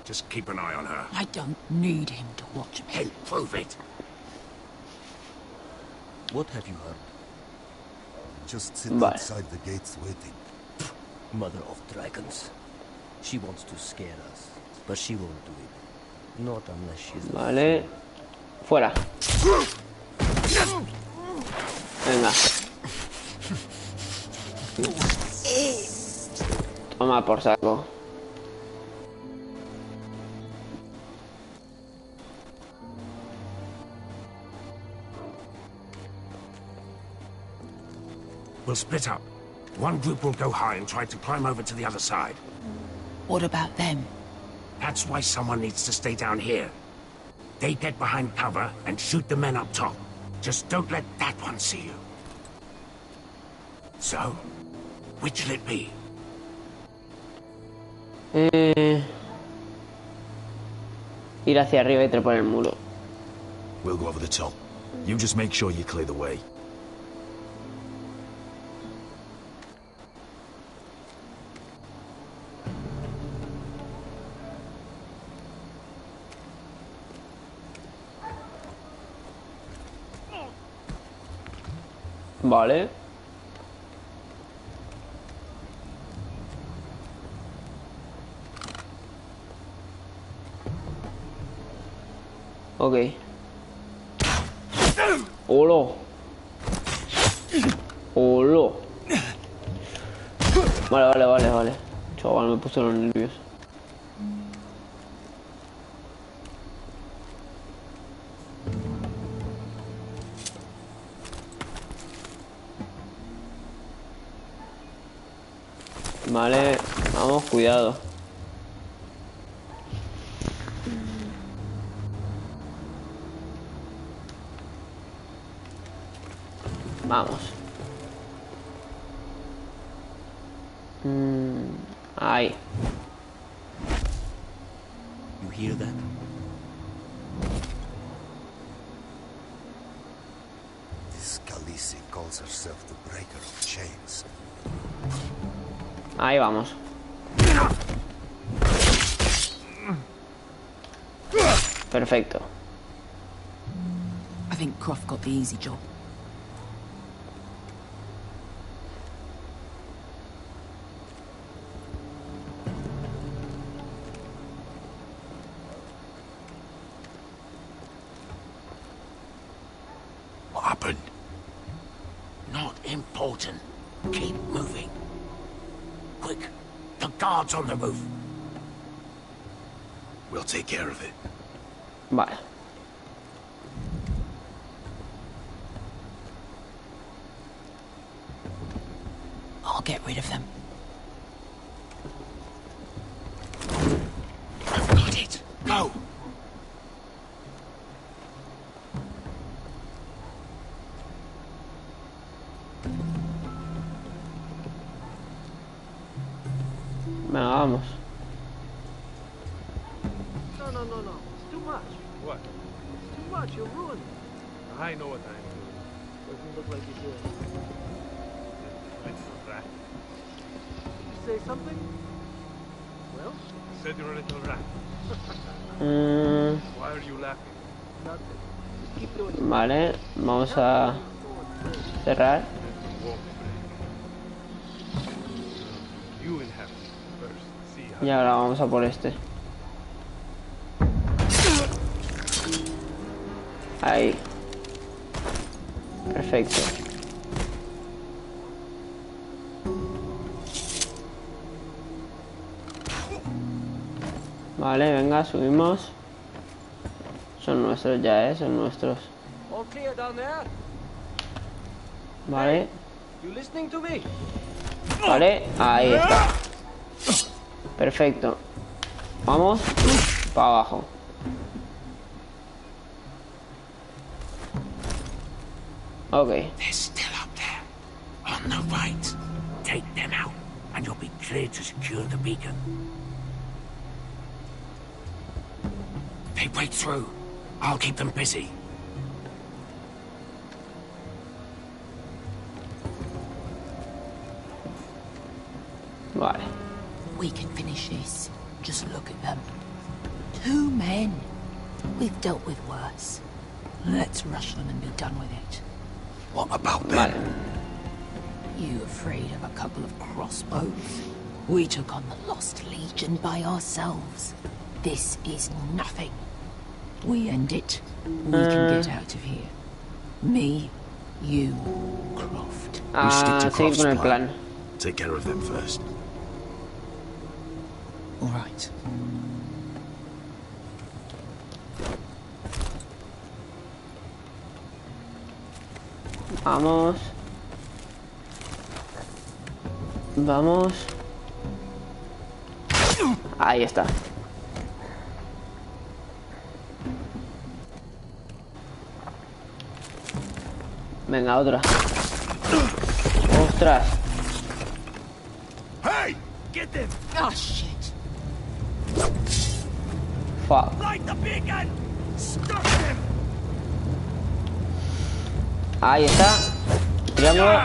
Just keep an eye on her. I don't need him to watch me. Hey, prove it. What have you heard? Just sit Vale. outside the gates waiting. Mother of dragons. She wants to scare us, but she won't do it. Not unless she's... Vale. Fuera. Venga. Toma por saco. We'll split up. One group will go high and try to climb over to the other side. What about them? That's why someone needs to stay down here. They get behind cover and shoot the men up top. Just don't let that one see you. So, which'll it be? Ir hacia arriba y trepar el muro. We'll go over the top. You just make sure you clear the way. Vale. Ok. ¡Holo! ¡Holo! Vale. Chaval, me puse los nervios. Vale, vamos, cuidado. Vamos. Ahí. You hear that? This Khaleesi calls herself the breaker of chains. Ahí vamos. Perfecto. I think Croft got the easy job. What happened? Not important. Keep moving. Quick, the guards on the roof. We'll take care of it. Vale. I'll get rid of them. I've got it. Go. Venga, vamos. No. It's too much. What? It's too much. You'll ruin it. I know what I'm doing. Doesn't look like you do. Little rat. Did you say something? Well? I said you're a little rat. Mm, Why are you laughing? Nothing. Just keep doing it. vale, vamos a cerrar. You inhabit first. See how Y ahora vamos a por este. Ahí. Perfecto. Vale, venga, subimos. Son nuestros ya, son nuestros. All clear down there? Vale, You listening to me? vale, ahí está. Perfecto. Vamos para abajo. Ok. They're still up there. On the right. Take them out, and you'll be clear to secure the beacon. They break through. I'll keep them busy. Vale. We can finish this. Just look at them. 2 men. We've dealt with worse. Let's rush them and be done with it. What about them? Vale. You afraid of a couple of crossbows? We took on the Lost Legion by ourselves. This is nothing. We end it. We can get out of here. Me, you, Croft. We stick to Seguir Croft's con el plan. plan. Take care of them first. All right. Vamos. Vamos. Ahí está. Venga, otra. ¡Ostras! Hey! Get them! Oh, shit. Fuck. Light the beacon! Stop them! Ahí está. Triángulo.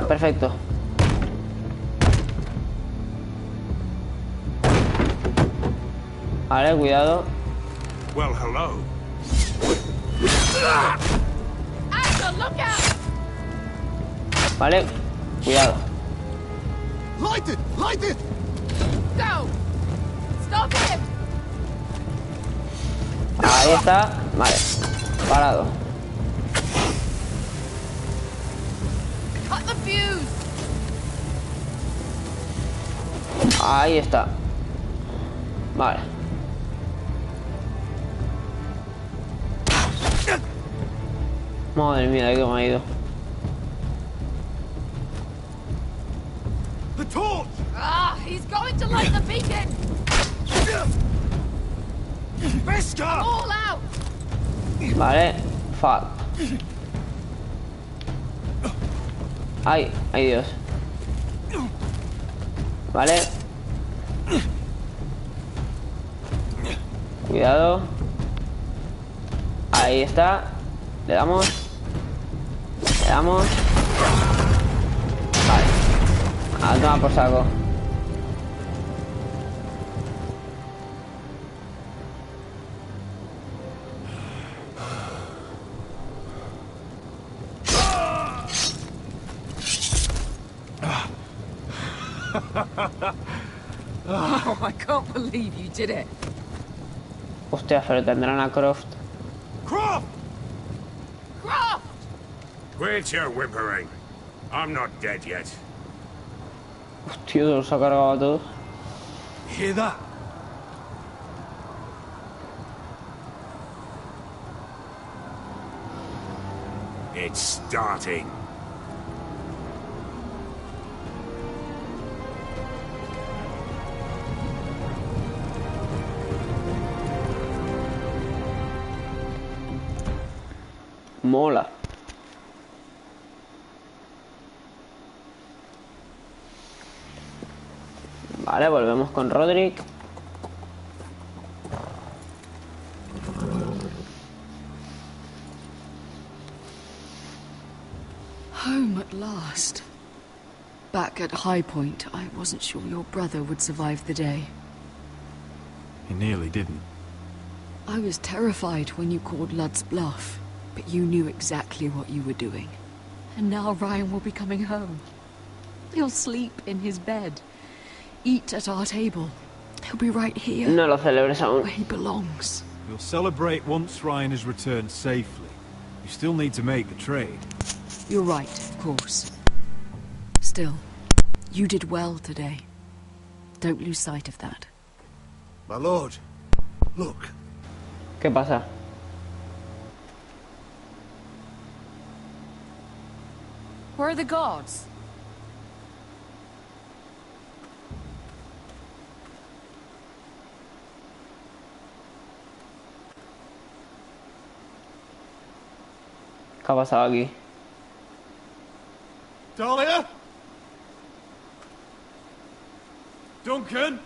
Perfecto. Vale, cuidado. Well, hello. Axel, look out! Vale, cuidado. Light it! Light it! Go! Stop him! Ahí está. Vale. Parado. Cut the fuse! Ahí está. Vale. Madre mía, que me ha ido. The torch! Ah, he's going to light the beacon! Visca! All out! Vale. Fuck. Ay, ay Dios. Vale. Cuidado. Ahí está. Le damos. Le damos. Vale. A tomar por saco. Oh, I can't believe you did it. Hostia, pero tendrán a Croft. Croft! Croft! Quit your whimpering. I'm not dead yet. Hostia, los ha cargado a todos. Hear that? It's starting. Mola. Vale, volvemos con Roderick. Home at last. Back at High Point, I wasn't sure your brother would survive the day. He nearly didn't. I was terrified when you called Lud's bluff, but you knew exactly what you were doing. And now Ryan will be coming home. He'll sleep in his bed, eat at our table. He'll be right here. No lo celebres aún. Where he belongs. We'll celebrate once Ryan has returned safely. You still need to make the trade. You're right, of course. Still, you did well today. Don't lose sight of that. My lord, look. ¿Qué pasa? Where are the gods? ¿Qué ha pasado aquí? Dahlia? Duncan?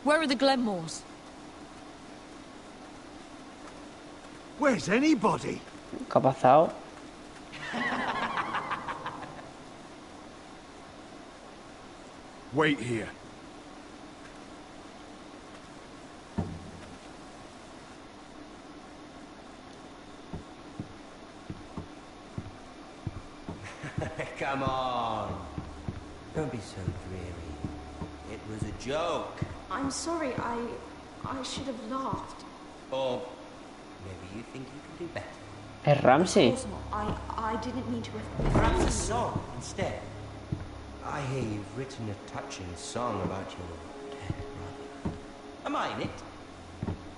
Where are the Glenmores? Where's anybody? ¿Qué ha pasado? Wait here. Come on. Don't be so dreary. It was a joke. I'm sorry, I should have laughed. Or maybe you think you can do better. ¿Es Ramsey? Of course not. I didn't mean to have... Perhaps a song instead. I hear you've written a touching song about your dead brother. Am I in it?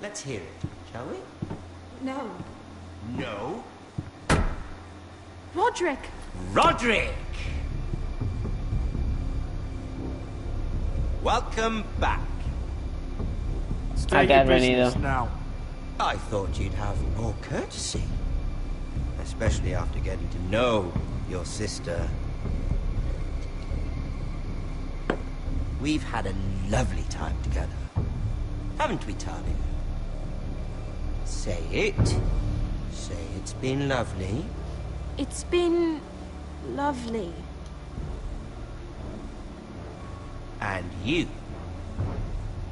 Let's hear it, shall we? No. No? Roderick! Roderick! Welcome back. ¿A qué has venido? Now. I thought you'd have more courtesy. Especially after getting to know your sister. We've had a lovely time together. Haven't we, Talia? Say it. Say it's been lovely. It's been... lovely. And you.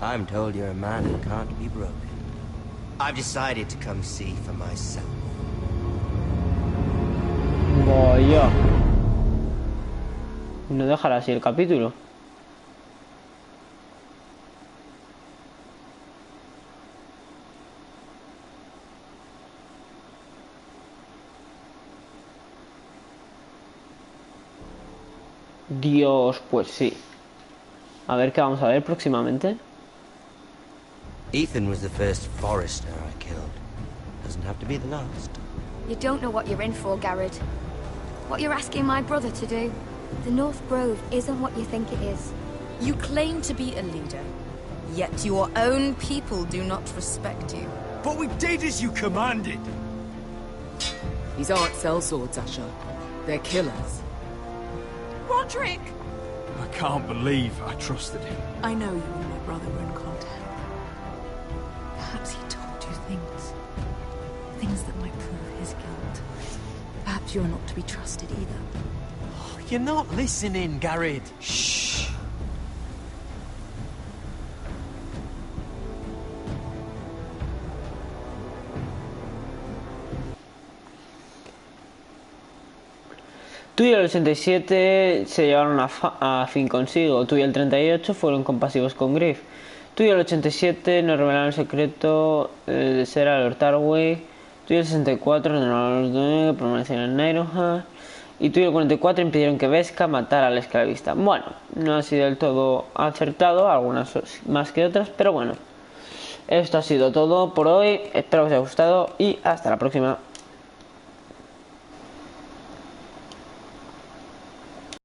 I'm told you're a man who can't be broken. I've decided to come see for myself. Vaya. No dejará así el capítulo. Dios, pues sí. A ver qué vamos a ver próximamente. Ethan was the first Forrester I killed. Doesn't have to be the last. You don't know what you're in for, Garrett. What you're asking my brother to do. The North Grove isn't what you think it is. You claim to be a leader, yet your own people do not respect you. But we did as you commanded. These aren't sellswords, Asher. They're killers. Roderick! I can't believe I trusted him. I know you and my brother were in contact. Perhaps he told you things. Things that might prove his guilt. Perhaps you're not to be trusted either. Oh, you're not listening, Garrett. Shh. Tú y el 87 se llevaron a fin consigo. Tú y el 38 fueron compasivos con Griff. Tú y el 87 nos revelaron el secreto de ser a Lord Tarway. Tú y el 64 renovaron los dueños que permanecían en Nairoja. Y tú y el 44 impidieron que Vesca matara al esclavista. Bueno, no ha sido del todo acertado, algunas más que otras, pero bueno. Esto ha sido todo por hoy. Espero que os haya gustado y hasta la próxima.